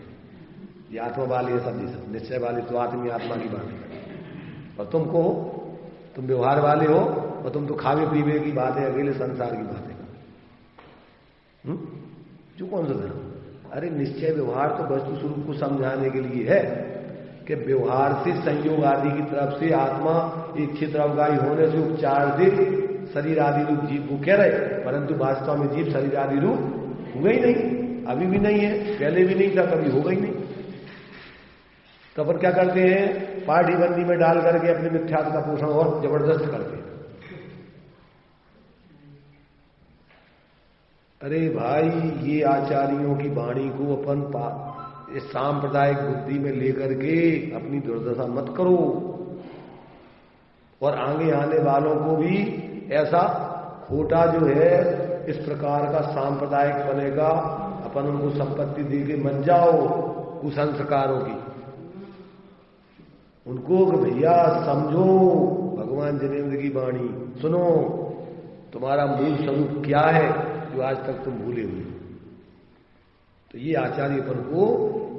ये आत्मा वाली है सब, निश्चय वाली तो आत्मी आत्मा की बात नहीं करनी। और तुमको, तुम व्यवहार वाले हो और तुम तो खावे पीवे की बात है, अकेले संसार की बात है। जो कौन सा धर्म? अरे निश्चय व्यवहार तो वस्तु स्वरूप को समझाने के लिए है कि व्यवहार से संयोग आदि की तरफ से आत्मा इच्छित अवगाही होने से उपचार से शरीर आदि रूप जीव को कह रहे, परंतु वास्तव में जीव शरीर आदि रूप हुआ ही नहीं, अभी भी नहीं है, पहले भी नहीं था, कभी होगा ही नहीं। तो अपन क्या करते हैं, पार्टी बंदी में डाल करके अपने मिथ्यात्व का पोषण और जबरदस्त करते हैं। अरे भाई, ये आचार्यों की वाणी को अपन इस सांप्रदायिक बुद्धि में लेकर के अपनी दुर्दशा मत करो, और आगे आने वालों को भी ऐसा खोटा जो है इस प्रकार का सांप्रदायिक बनेगा, अपन उनको संपत्ति दे के मन जाओ कुसंस्कारों की, उनको भैया समझो भगवान जिनेंद्र की वाणी सुनो, तुम्हारा मूल स्वरूप क्या है जो आज तक तुम भूले हुए। तो ये आचार्य अपन को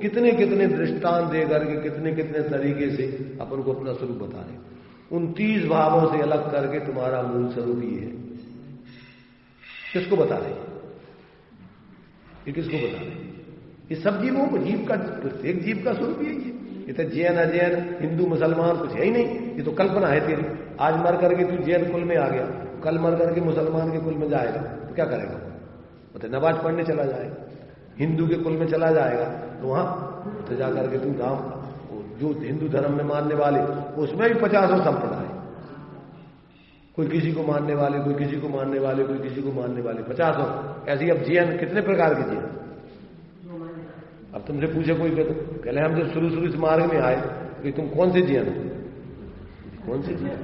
कितने कितने दृष्टांत दे करके कितने कितने तरीके से अपन को अपना स्वरूप बता रहे, 29 भावों से अलग करके तुम्हारा मूल स्वरूप ही है। किसको बता रहे? ये किसको बता रहे? ये सब जीवों को, जीव का, प्रत्येक जीव का स्वरूप यही है। ये तो जैन अजैन हिंदू मुसलमान कुछ है ही नहीं, ये तो कल्पना है तेरी। आज मर करके तू जैन कुल में आ गया, कल मर करके मुसलमान के कुल में जाएगा तो क्या करेगा? मतलब नमाज पढ़ने चला जाएगा, हिंदू के कुल में चला जाएगा तो वहां तो जाकर के तू राम, जो हिंदू धर्म में मानने वाले उसमें भी 50 संप्रदाय, कोई किसी को मानने वाले, कोई किसी को मानने वाले, कोई किसी को मानने वाले, 50 ऐसी। अब जैन कितने प्रकार के जैन? अब तुमसे पूछे कोई कहले हम जब शुरू इस मार्ग में आए कि तुम कौन से जैन हो? कौन से जैन?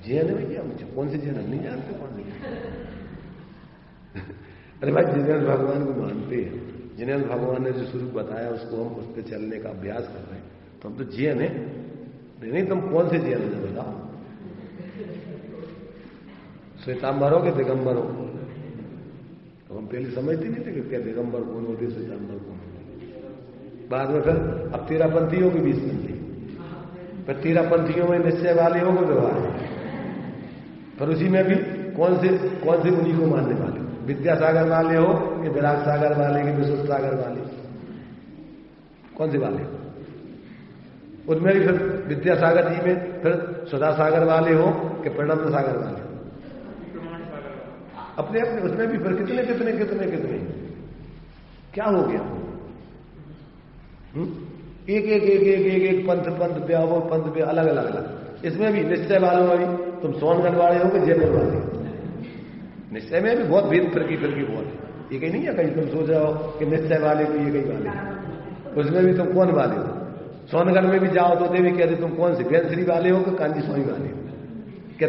जैन है भैया, मुझे कौन से जैन? हम नहीं जानते कौन नहीं। अरे भाई, जिनेंद्र भगवान को मानते हैं, जिनेंद्र भगवान ने जो स्वरूप बताया उसको हम उस पर चलने का अभ्यास कर रहे हैं, तो हम तो जैन है। नहीं, तुम कौन से जैन है बताओ? श्वेतांबर हो कि दिगंबर हो? तो हम पहले समझते नहीं थे कि क्या दिगंबर कौन होते, श्वेतांबर कौन होते। बाद में फिर अब 13 पंथियों के बीच में थी, फिर 13 पंथियों में निश्चय वाले हो गए व्यवहार, पर उसी में भी कौन से उन्हीं को मानने वाले, विद्यासागर वाले हो कि विराग सागर वाले कि विशुद्ध सागर वाले, कौन से वाले? उनमें भी फिर विद्यासागर जी में फिर सुधा सागर वाले हो कि प्रणंद सागर वाले, अपने अपने उसमें भी फिर कितने कितने कितने कितने क्या हो गया? एक एक एक एक एक एक पंथ पे अलग अलग अलग। इसमें भी निश्चय वालों में भी तुम सोनगढ़ वाले हो कि जयपुर वाले, निश्चय में भी बहुत भेद फिरकी बहुत है। ये कहीं नहीं है कहीं तुम सोच रहे हो कि निश्चय वाले को ये कहीं वाले, उसमें भी तुम कौन वाले हो? सोनगढ़ में भी जाओ तो देवी कहते तुम कौन से बेंसरी वाले हो कि कांजी स्वामी वाले हो? क्या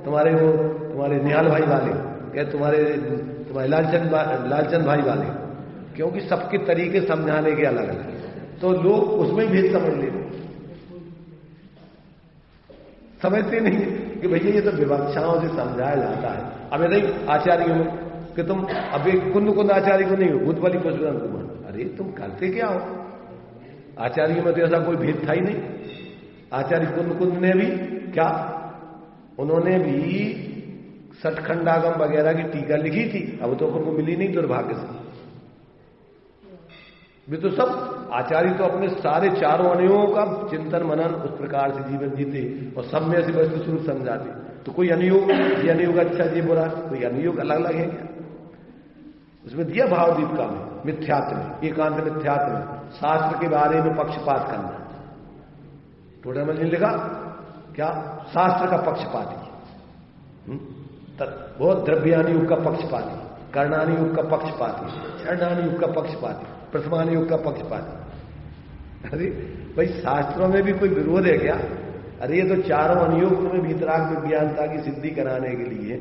तुम्हारे निहाल भाई वाले हो? क्या तुम्हारे लालचंद भाई वाले? क्योंकि सबके तरीके समझाने के अलग अलग, तो लोग उसमें ही भेद समझ लेते, समझते नहीं कि भैया ये तो विवक्षाओं से समझाया जाता है। अब नहीं आचार्यों में कि तुम अब एक कुंद आचार्य को नहीं हो, भूत वाली पशुधन को मान। अरे तुम करते क्या हो? आचार्यों में तो ऐसा कोई भेद था ही नहीं। आचार्य कुंद ने भी क्या, उन्होंने भी सठखंडागम वगैरह की टीका लिखी थी, अब तो उनको मिली नहीं दुर्भाग्य से। वे तो सब आचार्य तो अपने सारे चारों अनयों का चिंतन मनन उस प्रकार से जीवन जीते और सब में से वस्तु स्वरूप समझाते। तो कोई अनुयोग, ये अनुयोग अच्छा ये बुरा, कोई अनुयोग अलग अलग है क्या? उसमें दिया भाव दीपिका में, मिथ्यात्व में, एकांत मिथ्यात्व में, शास्त्र के बारे में पक्षपात करना। टोटल ने लिखा क्या? शास्त्र का पक्षपाती, बहुत द्रव्यानि युग का पक्षपाती, कर्णानि युग का पक्षपाती, चरणानि युग का पक्षपाती, प्रथमानि युग का पक्षपाती। अरे भाई, शास्त्रों में भी कोई विरोध है क्या? अरे ये तो चारों अनुयोग तुम्हें भीतराग विज्ञानता की सिद्धि कराने के लिए,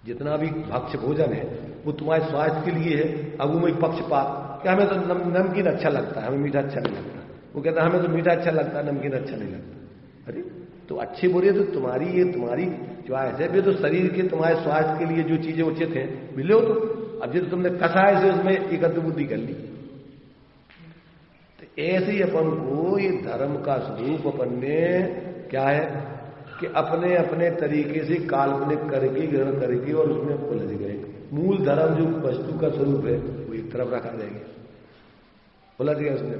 जितना भी भक्ष भोजन है वो तुम्हारे स्वास्थ्य के लिए है। अब वो पक्षपात, क्या हमें तो नमकीन अच्छा लगता है, हमें मीठा अच्छा नहीं लगता। वो कहता है हमें तो मीठा अच्छा लगता है, नमकीन अच्छा नहीं लगता। अरे तो अच्छे बुरे तो तुम्हारी चॉइस है, भी तो शरीर के तुम्हारे स्वास्थ्य के लिए जो चीजें उचित हैं मिले हो तो अब जिस तुमने कसाय से उसमें एकत्र बुद्धि कर ली। तो ऐसे ही अपन को ये धर्म का स्वरूप अपन ने क्या है कि अपने अपने तरीके से काल्पनिक करके ग्रहण करके और उसमें उलझ गए। मूल धर्म जो वस्तु का स्वरूप है वो एक तरफ रखा जाएगा, उलझ गया उसमें।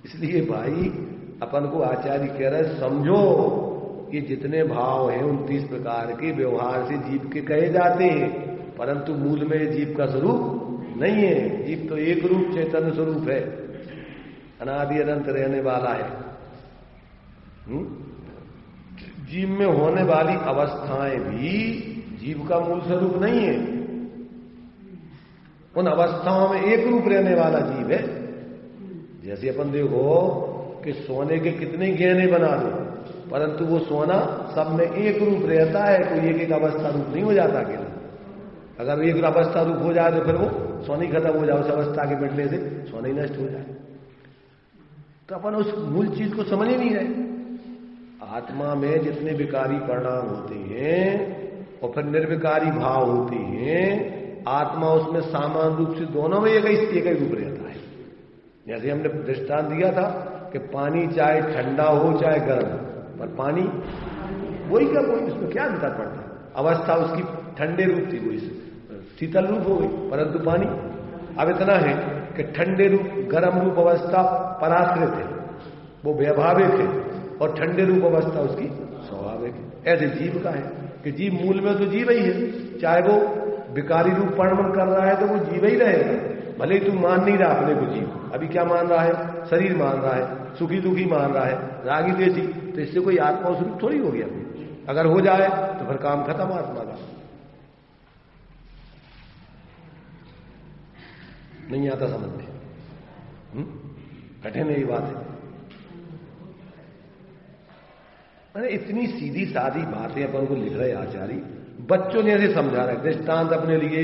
इसलिए भाई अपन को आचार्य कह रहे समझो कि जितने भाव हैं 29 प्रकार के व्यवहार से जीव के कहे जाते हैं, परंतु मूल में जीव का स्वरूप नहीं है। जीव तो एक रूप चैतन्य स्वरूप है, अनादि अनंत रहने वाला है। जीव में होने वाली अवस्थाएं भी जीव का मूल स्वरूप नहीं है। उन अवस्थाओं में एक रूप रहने वाला जीव है। जैसे अपन देखो कि सोने के कितने गहने बना दो, परंतु वो सोना सब में एक रूप रहता है, कोई एक एक अवस्था रूप नहीं हो जाता अकेला। अगर एक अवस्था रूप हो जाए तो फिर वो सोना ही खत्म हो जाए, उस अवस्था के मिटने से सोना ही नष्ट हो जाए। तो अपन उस मूल चीज को समझ ही नहीं रहे। आत्मा में जितने विकारी परिणाम होते हैं और फिर निर्विकारी भाव होते हैं, आत्मा उसमें सामान्य रूप से दोनों में एक ही रूप रहता है। जैसे हमने दृष्टांत दिया था कि पानी चाहे ठंडा हो चाहे गर्म हो, पर पानी वही का कोई, उसमें क्या अंतर पड़ता है। अवस्था उसकी ठंडे रूप थी, वही शीतल रूप हो गई, परंतु पानी अब इतना है कि ठंडे रूप गर्म रूप अवस्था पराश्रित है, वो व्याभाविक है, और ठंडे रूप अवस्था उसकी स्वाभाविक है। ऐसे जीव का है कि जीव मूल में तो जीव ही है, चाहे वो विकारी रूप परिणमन कर रहा है तो वो जीव ही रहेगा। भले ही तू मान नहीं रहा अपने को जीव, अभी क्या मान रहा है, शरीर मान रहा है, सुखी दुखी मान रहा है, रागी देसी, तो इससे कोई आत्मा स्वरूप थोड़ी हो गया। अगर हो जाए तो फिर काम खत्म आत्मा का। नहीं आता समझ में, कठिन है ये बात है। मैंने इतनी सीधी सादी बातें अपन को लिख रहे आचार्य, बच्चों ने ऐसे समझा रहे दृष्टांत अपने लिए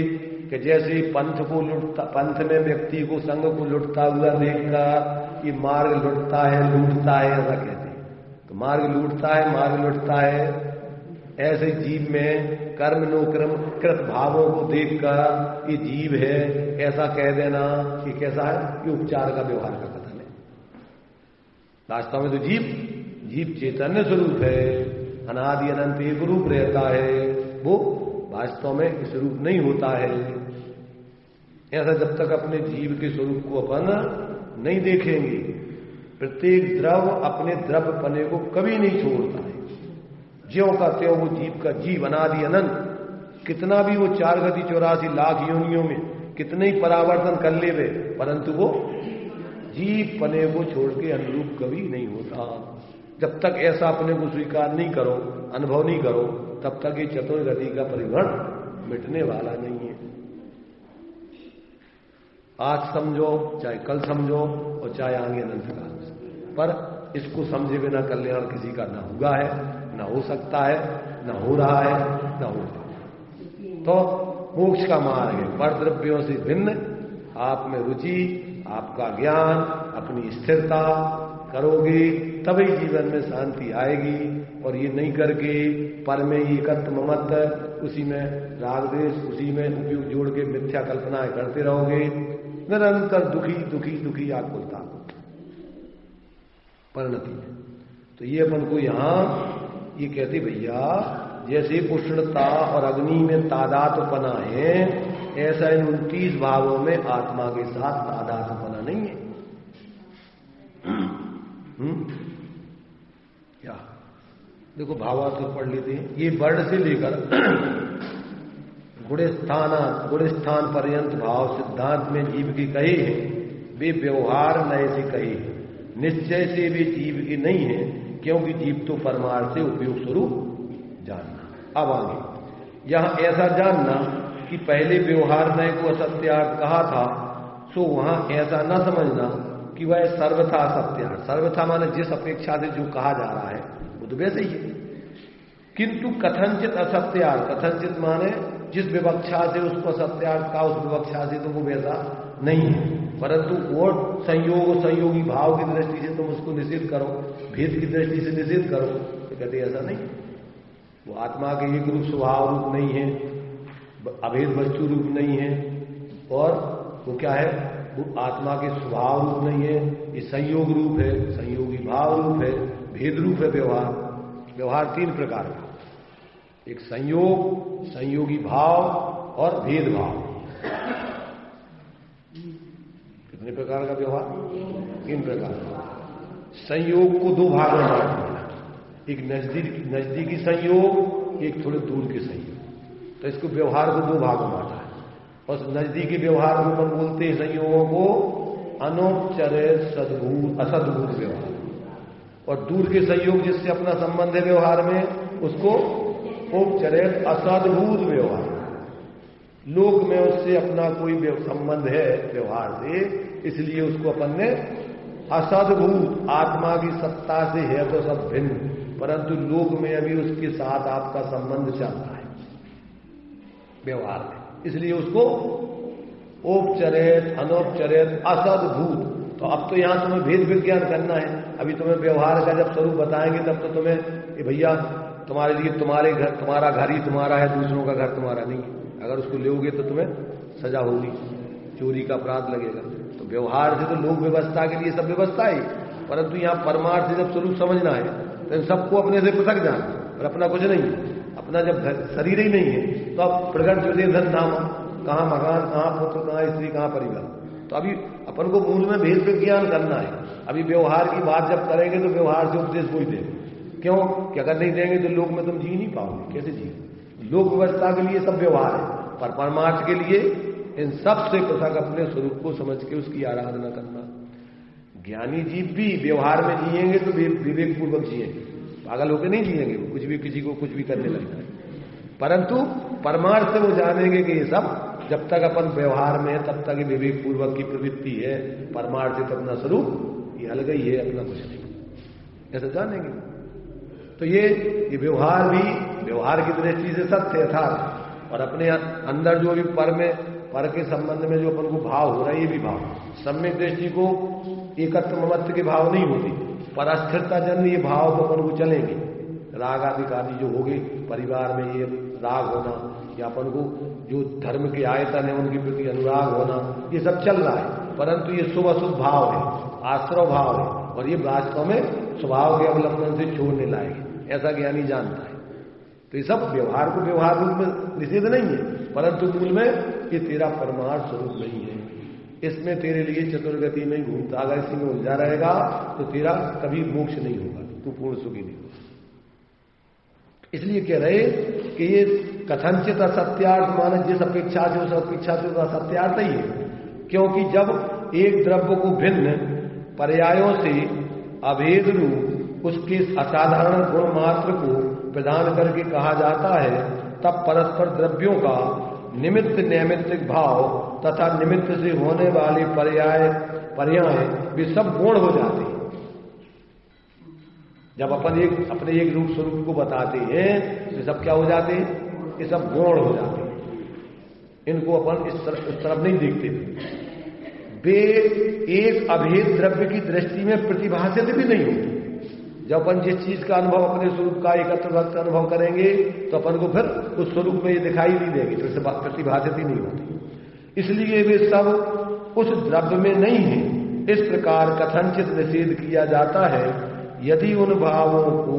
कि जैसे पंथ को लुटता, पंथ में व्यक्ति को संघ को लुटता हुआ देखकर कि मार्ग लुटता है लूटता है, ऐसा कहते हैं। तो मार्ग लूटता है मार्ग लुटता है, ऐसे जीव में कर्म नोकर्म कृत भावों को देखकर ये जीव है ऐसा कह देना कि कैसा है, ये उपचार का व्यवहार का कथन है। वास्तव में तो जीव चैतन्य स्वरूप है, अनादि अनंत एक रूप रहता है, वो वास्तव में इस रूप नहीं होता है। ऐसा जब तक अपने जीव के स्वरूप को अपन नहीं देखेंगे, प्रत्येक द्रव अपने द्रव्यपने को कभी नहीं छोड़ता है। ज्यों का त्यों वो जीव का जीव अनादि अनंत, कितना भी वो 4 गति 84 लाख योनियों में कितने ही परावर्तन कर ले वे, परंतु वो जीव पने को छोड़ के अनुरूप कभी नहीं होता। जब तक ऐसा अपने को स्वीकार नहीं करो, अनुभव नहीं करो, तब तक ये चतुर्गति का परिवर्तन मिटने वाला नहीं है। आज समझो चाहे कल समझो और चाहे आगे अनंत काल, पर इसको समझे बिना कल्याण किसी का ना हुआ है, ना हो सकता है, ना हो रहा है, ना होगा। तो मोक्ष का मार्ग है पर द्रव्यों से भिन्न, आप में रुचि, आपका ज्ञान, अपनी स्थिरता करोगे तभी जीवन में शांति आएगी। और ये नहीं करके पर में एकत्व ममत्व, उसी में राग द्वेष, उसी में उपयोग जोड़ के मिथ्या कल्पनाएं करते रहोगे, निरंतर दुखी दुखी दुखी आकुलता परिणति है। तो ये अपन को यहां ये कहते भैया जैसे उष्णता और अग्नि में तादात्म्यपना है, ऐसा इन 29 भावों में आत्मा के साथ तादात्म्यपना नहीं है। क्या देखो भावार्थ पढ़ लेते हैं। ये वर्ण से लेकर गुणस्थान पर्यंत भाव सिद्धांत में जीव की कहे हैं, वे व्यवहार नए से कहे हैं, निश्चय से वे जीव की नहीं है, क्योंकि जीव तो परमार्थ से उपयोग स्वरूप जानना। अब आगे यहां ऐसा जानना कि पहले व्यवहार नए को असत्यार्थ कहा था, सो वहां ऐसा न समझना कि वह सर्वथा असत्यार्थ, सर्वथा माने जिस अपेक्षा से जो कहा जा रहा है वो तो वैसे ही है, किंतु कथनचित असत्यार्थ, कथनचित माने जिस विवक्षा से उसको असत्यार्थ का, उस विवक्षा से तो वो वैसा नहीं है, परंतु वो संयोग संयोगी भाव की दृष्टि से तुम उसको निषेध करो, भेद की दृष्टि से निषेध करो, तो कहते ऐसा नहीं, वो आत्मा के एक रूप स्वभाव रूप नहीं है, अभेद वस्तु रूप नहीं है, और वो क्या है, वो आत्मा के स्वभाव रूप नहीं है, ये संयोग रूप है, संयोगी भाव रूप है, भेद रूप है व्यवहार। व्यवहार तीन प्रकार का, एक संयोग, संयोगी भाव और भेद भाव। कितने प्रकार का व्यवहार? तीन प्रकार का। संयोग को दो भागों में बांट दिया, एक नजदीकी संयोग, एक थोड़े दूर के संयोग। तो इसको व्यवहार को दो भागों में बांटा है। और नजदीकी व्यवहार को अपन बोलते हैं संयोगों को अनौपचारिक सद्भूत असद्भूत व्यवहार, और दूर के संयोग जिससे अपना संबंध है व्यवहार में, उसको औपचारिक असद्भूत व्यवहार। लोक में उससे अपना कोई संबंध है व्यवहार से, इसलिए उसको अपन ने असद्भूत, आत्मा की सत्ता से है तो सब भिन्न, परंतु लोक में अभी उसके साथ आपका संबंध चलता है व्यवहार में, इसलिए उसको औपचारिक अनौपचारिक असद्भूत। तो अब तो यहां तुम्हें भेद विज्ञान करना है। अभी तुम्हें व्यवहार का जब स्वरूप बताएंगे तब तो तुम्हें भैया तुम्हारे लिए तुम्हारे घर, तुम्हारा घर ही तुम्हारा है, दूसरों का घर तुम्हारा नहीं है। अगर उसको लोगे तो तुम्हें सजा होगी, चोरी का अपराध लगेगा। तो व्यवहार से तो लोक व्यवस्था के लिए सब व्यवस्था है, परंतु यहां परमार्थ से जब स्वरूप समझना है तो इन सबको अपने से पृथक जाना, और अपना कुछ नहीं है। अपना जब शरीर ही नहीं है तो अब प्रगट धन नाम, कहां मकान, कहां पुत्र, कहां स्त्री, कहां परिवार। तो अभी अपन को मूल में भेद विज्ञान करना है। अभी व्यवहार की बात जब करेंगे तो व्यवहार से उपदेश कोई देंगे, क्यों कि अगर नहीं देंगे तो लोक में तुम जी नहीं पाओगे। कैसे जी? लोक व्यवस्था के लिए सब व्यवहार है, पर परमार्थ के लिए इन सब से पृथक अपने स्वरूप को समझ के उसकी आराधना करना। ज्ञानी जीव भी व्यवहार में जिएंगे तो विवेक पूर्वक जिएंगे, पागल होकर नहीं जिएंगे, वो कुछ भी किसी को कुछ भी करने लगता है। परंतु परमार्थ से वो जानेंगे कि ये सब जब तक अपन व्यवहार में है तब तक ये विवेक पूर्वक की प्रवृत्ति है, परमार्थ से तो अपना स्वरूप ये अलग ही है, अपना कुछ नहीं, ऐसा जानेंगे। तो ये व्यवहार भी व्यवहार की दृष्टि से सत्य यथार्थ, और अपने अंदर जो भी पर के संबंध में जो अपन को भाव हो रहा है, ये भी भाव सम्यक दृष्टि को एकत्र ममत्व के भाव नहीं होती, पर अस्थिरता जन्म ये भाव तो अपन को चलेंगे। राग आदि जो हो गए परिवार में, ये राग होना, या अपन को जो धर्म के आयतन है उनके प्रति अनुराग होना, ये सब चल रहा है, परंतु ये शुभ अशुभ भाव है, आश्रव भाव है, और ये वास्तव में स्वभाव के अवलंबन से छोड़ने लायक, ऐसा ज्ञानी जानता है। तो ये सब व्यवहार को व्यवहार रूप में निषेध नहीं है, परंतु मूल में ये तेरा परमार्थ स्वरूप नहीं है, इसमें तेरे लिए चतुर्गति नहीं घूमता। अगर इसी में उलझा रहेगा तो तेरा कभी मोक्ष नहीं होगा, तू पूर्ण सुखी नहीं होगा। इसलिए कह रहे कि ये कथनचित असत्यार्थ माने जिस अपेक्षा से उस अपेक्षा से तो असत्यार्थ ही है, क्योंकि जब एक द्रव्य को भिन्न पर्यायों से अभेद रूप उसके असाधारण गुण मात्र को प्रदान करके कहा जाता है, तब परस्पर द्रव्यों का निमित्त नैमित्तिक भाव तथा निमित्त से होने वाले पर्याय भी सब गौण हो जाते हैं। जब अपन अपने एक रूप स्वरूप को बताते हैं तो सब क्या हो जाते हैं? ये सब गौण हो जाते हैं। इनको अपन इस तरफ नहीं देखते। वे एक अभेद द्रव्य की दृष्टि में प्रतिभाषित भी नहीं होती। जब अपन जिस चीज का अनुभव अपने स्वरूप का एकत्र वक्त अनुभव करेंगे तो अपन को फिर उस स्वरूप में ये दिखाई नहीं देगी, तो इससे प्रतिभाषित ही नहीं होती। इसलिए वे सब उस द्रव्य में नहीं है। इस प्रकार कथनचित निषेध किया जाता है यदि उन भावों को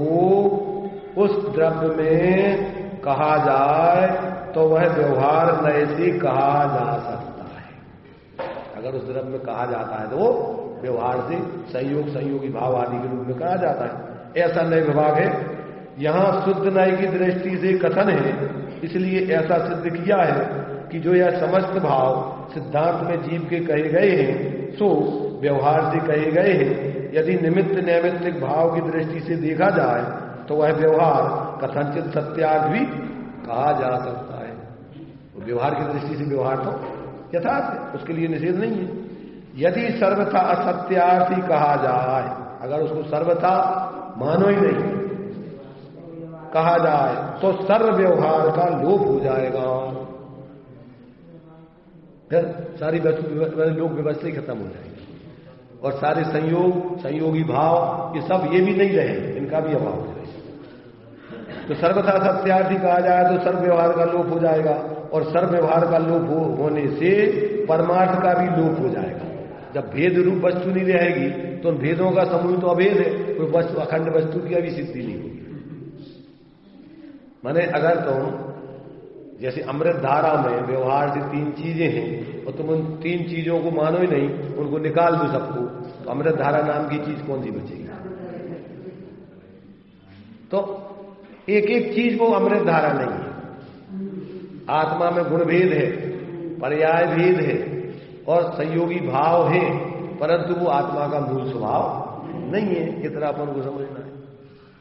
उस द्रव्य में कहा जाए तो वह व्यवहार नए से कहा जा सकता है। अगर उस द्रव्य में कहा जाता है तो वो व्यवहार से संयोग संयोगी भाव आदि के रूप में कहा जाता है। ऐसा नए विभाग है। यहां शुद्ध नए की दृष्टि से कथन है, इसलिए ऐसा सिद्ध किया है कि जो यह समस्त भाव सिद्धांत में जीव के कहे गए हैं सो व्यवहार से कहे गए हैं। यदि निमित्त नैमित्तिक भाव की दृष्टि से देखा जाए तो वह व्यवहार कथनचित सत्यार्थ भी कहा जा सकता है। तो व्यवहार की दृष्टि से व्यवहार तो यथार्थ है, उसके लिए निषेध नहीं है। यदि सर्वथा असत्यार्थ ही कहा जाए, अगर उसको सर्वथा मानो ही नहीं कहा जाए तो सर्व व्यवहार का लोप हो जाएगा, फिर सारी लोक व्यवस्था ही खत्म हो जाएगी और सारे संयोगी भाव ये सब ये भी नहीं रहे, इनका भी अभाव हो जाएगा। तो सर्वथा सत्यार्थी कहा जाए तो सर्व व्यवहार का लोप हो जाएगा और सर्व व्यवहार का लोप होने से परमार्थ का भी लोप हो जाएगा। जब भेद रूप वस्तु नहीं रहेगी तो उन भेदों का समूह तो अभेद है, कोई वस्तु अखंड वस्तु की अभी सिद्धि नहीं होगी। माने अगर तुम जैसे अमृत धारा में व्यवहार से 3 चीजें हैं और तुम उन 3 चीजों को मानो ही नहीं, उनको निकाल दो सबको, तो अमृत धारा नाम की चीज कौन सी बचेगी? तो एक एक चीज वो अमृत धारा नहीं है। आत्मा में गुण भेद है, पर्याय भेद है और संयोगी भाव है, परंतु वो आत्मा का मूल स्वभाव नहीं है। इतना अपन को समझना है।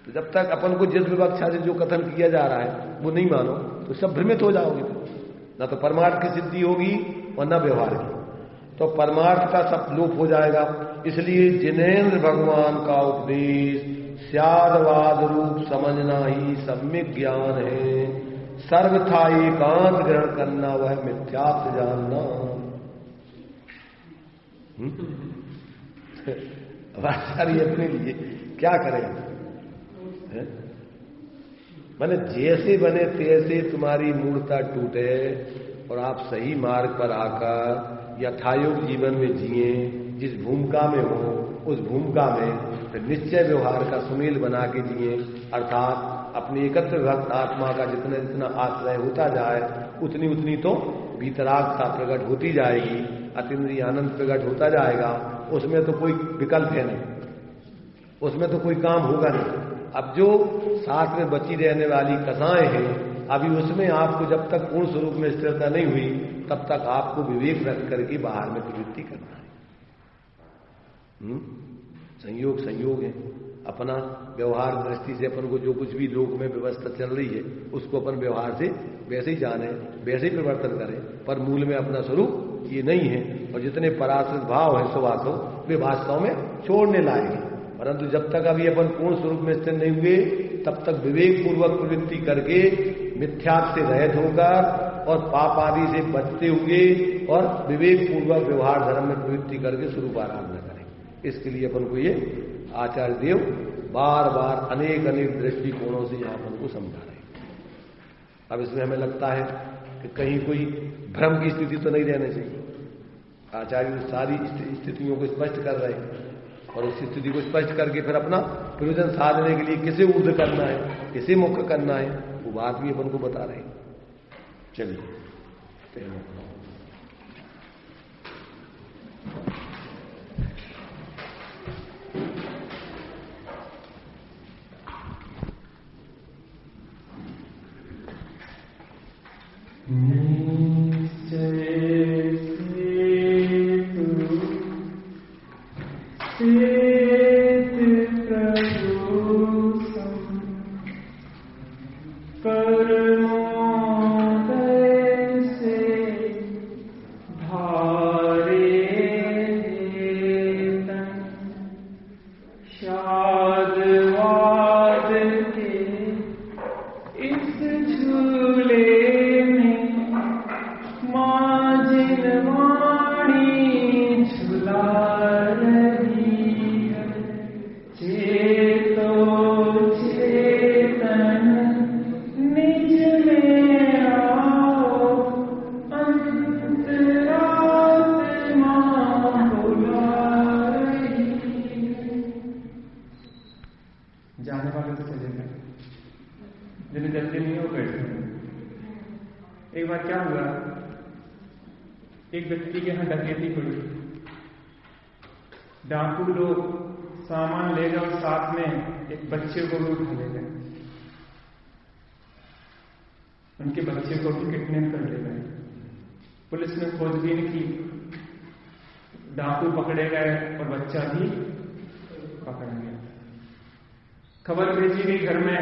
तो जब तक अपन को जिस विवक्षा से जो कथन किया जा रहा है वो नहीं मानो तो सब भ्रमित हो जाओगे। ना तो परमार्थ की सिद्धि होगी और न व्यवहार की। तो परमार्थ का सब लोप हो जाएगा। इसलिए जिनेन्द्र भगवान का उपदेश स्यादवाद रूप समझना ही सम्यक ज्ञान है। सर्वथा एकांत ग्रहण करना वह मिथ्यात्व जानना। सारी अपने लिए क्या करें? माने जैसे बने तैसे तुम्हारी मूर्ता टूटे और आप सही मार्ग पर आकर यथायोग जीवन में जिए। जिस भूमिका में हो उस भूमिका में निश्चय व्यवहार का सुमेल बना के जिए, अर्थात अपनी एकत्र भक्त आत्मा का जितना जितना आश्रय होता जाए उतनी उतनी तो वीतरागता प्रकट होती जाएगी, अतीन्द्रिय आनंद प्रकट होता जाएगा। उसमें तो कोई विकल्प है नहीं, उसमें तो कोई काम होगा नहीं। अब जो साथ में बची रहने वाली कथाएं हैं, अभी उसमें आपको जब तक पूर्ण स्वरूप में स्थिरता नहीं हुई तब तक आपको विवेक रख करके बाहर में प्रवृत्ति करना है। संयोग संयोग है। अपना व्यवहार दृष्टि से अपन को जो कुछ भी लोक में व्यवस्था चल रही है उसको अपन व्यवहार से वैसे ही जाने, वैसे ही परिवर्तन करें, पर मूल में अपना स्वरूप ये नहीं है। और जितने पराश्रित भाव है स्वभाव वे वास्तव में छोड़ने लाएंगे। परंतु जब तक अभी अपन पूर्ण स्वरूप में स्थिर नहीं हुए तब तक विवेक पूर्वक प्रवृत्ति करके मिथ्यात्व से रहित होकर और पाप आदि से बचते हुए और विवेक पूर्वक व्यवहार धर्म में प्रवृत्ति करके स्वरूप आराधना करें। इसके लिए अपन को ये आचार्य देव बार बार अनेक अनेक दृष्टिकोणों से यहां अपन को समझा रहे हैं। अब इसमें हमें लगता है कि कहीं कोई भ्रम की स्थिति तो नहीं रहनी चाहिए। आचार्य सारी स्थितियों को स्पष्ट कर रहे हैं और उस स्थिति को स्पष्ट करके फिर अपना प्रयोजन साधने के लिए किसे ऊर्ध्व करना है, किसे मुख्य करना है, वो बात भी अपन को बता रहे हैं। चलिए डाकू लोग सामान ले गए और साथ में एक बच्चे को भी उठा ले गए। उनके बच्चे को भी किडनैप कर ले गए। पुलिस ने खोजबीन की, डाकू पकड़े गए और बच्चा भी पकड़ा गया। खबर भेजी गई घर में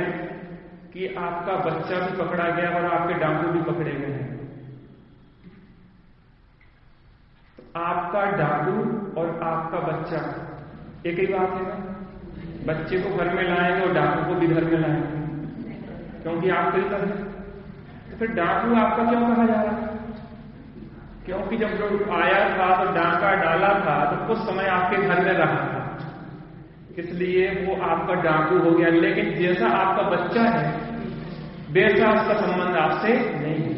कि आपका बच्चा भी पकड़ा गया और आपके डाकू भी पकड़े गए हैं। आपका डाकू और आपका बच्चा एक ही बात है ना? बच्चे को घर में लाएंगे और डाकू को भी घर में लाएंगे, क्योंकि आपके ही है। तो फिर डाकू आपका क्यों कहा जा रहा है? क्योंकि जब जो आया था तो डाका डाला था तो कुछ समय आपके घर में रहा था, इसलिए वो आपका डाकू हो गया। लेकिन जैसा आपका बच्चा है वैसा उसका संबंध आपसे नहीं है।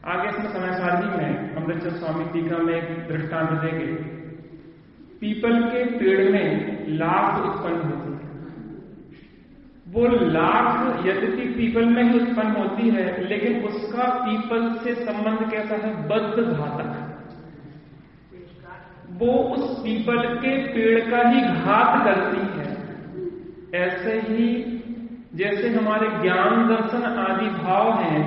आगे इसमें समय सारणी में अमृतचंद स्वामी टीका में एक दृष्टांत देंगे। पीपल के पेड़ में लाख उत्पन्न होती है। वो लाख यद्यपि पीपल में ही उत्पन्न होती है, लेकिन उसका पीपल से संबंध कैसा है? बद्ध घातक। वो उस पीपल के पेड़ का ही घात करती है। ऐसे ही जैसे हमारे ज्ञान दर्शन आदि भाव हैं,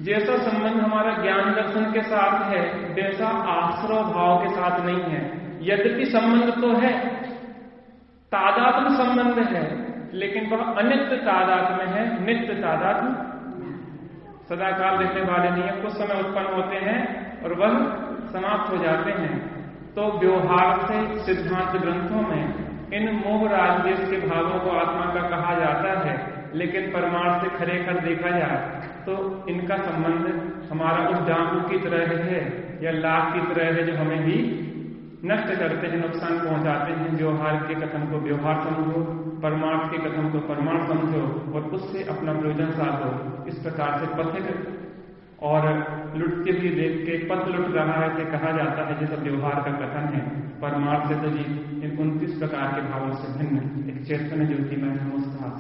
जैसा संबंध हमारा ज्ञान दर्शन के साथ है, वैसा आश्रव भाव के साथ नहीं है। यद्यपि संबंध तो है, तादात्म्य संबंध है, लेकिन वह अनित्य तादात्म्य है, नित्य तादात्म्य सदाकाल रहने वाले नहीं है। कुछ समय उत्पन्न होते हैं और वह समाप्त हो जाते हैं। तो व्यवहार से सिद्धांत ग्रंथों में इन मोह राजदेश के भावों को आत्मा का कहा जाता है, लेकिन परमार्थ से खरे कर देखा जाए तो इनका संबंध हमारा उस डाकू की तरह है या लाख की तरह है, जो हमें भी नष्ट करते हैं, नुकसान पहुंचाते हैं। व्यवहार के कथन को व्यवहार समझो, परमार्थ के कथन को परमार्थ समझो और उससे अपना प्रयोजन साधो। इस प्रकार से पथिक और लुटते हुए देख के पथ लुट रहा है से कहा जाता है, जैसा व्यवहार का कथन है। परमार्थ से तो जी इन 29 प्रकार के भावों से भिन्न एक चैतन्य ज्योति में समझता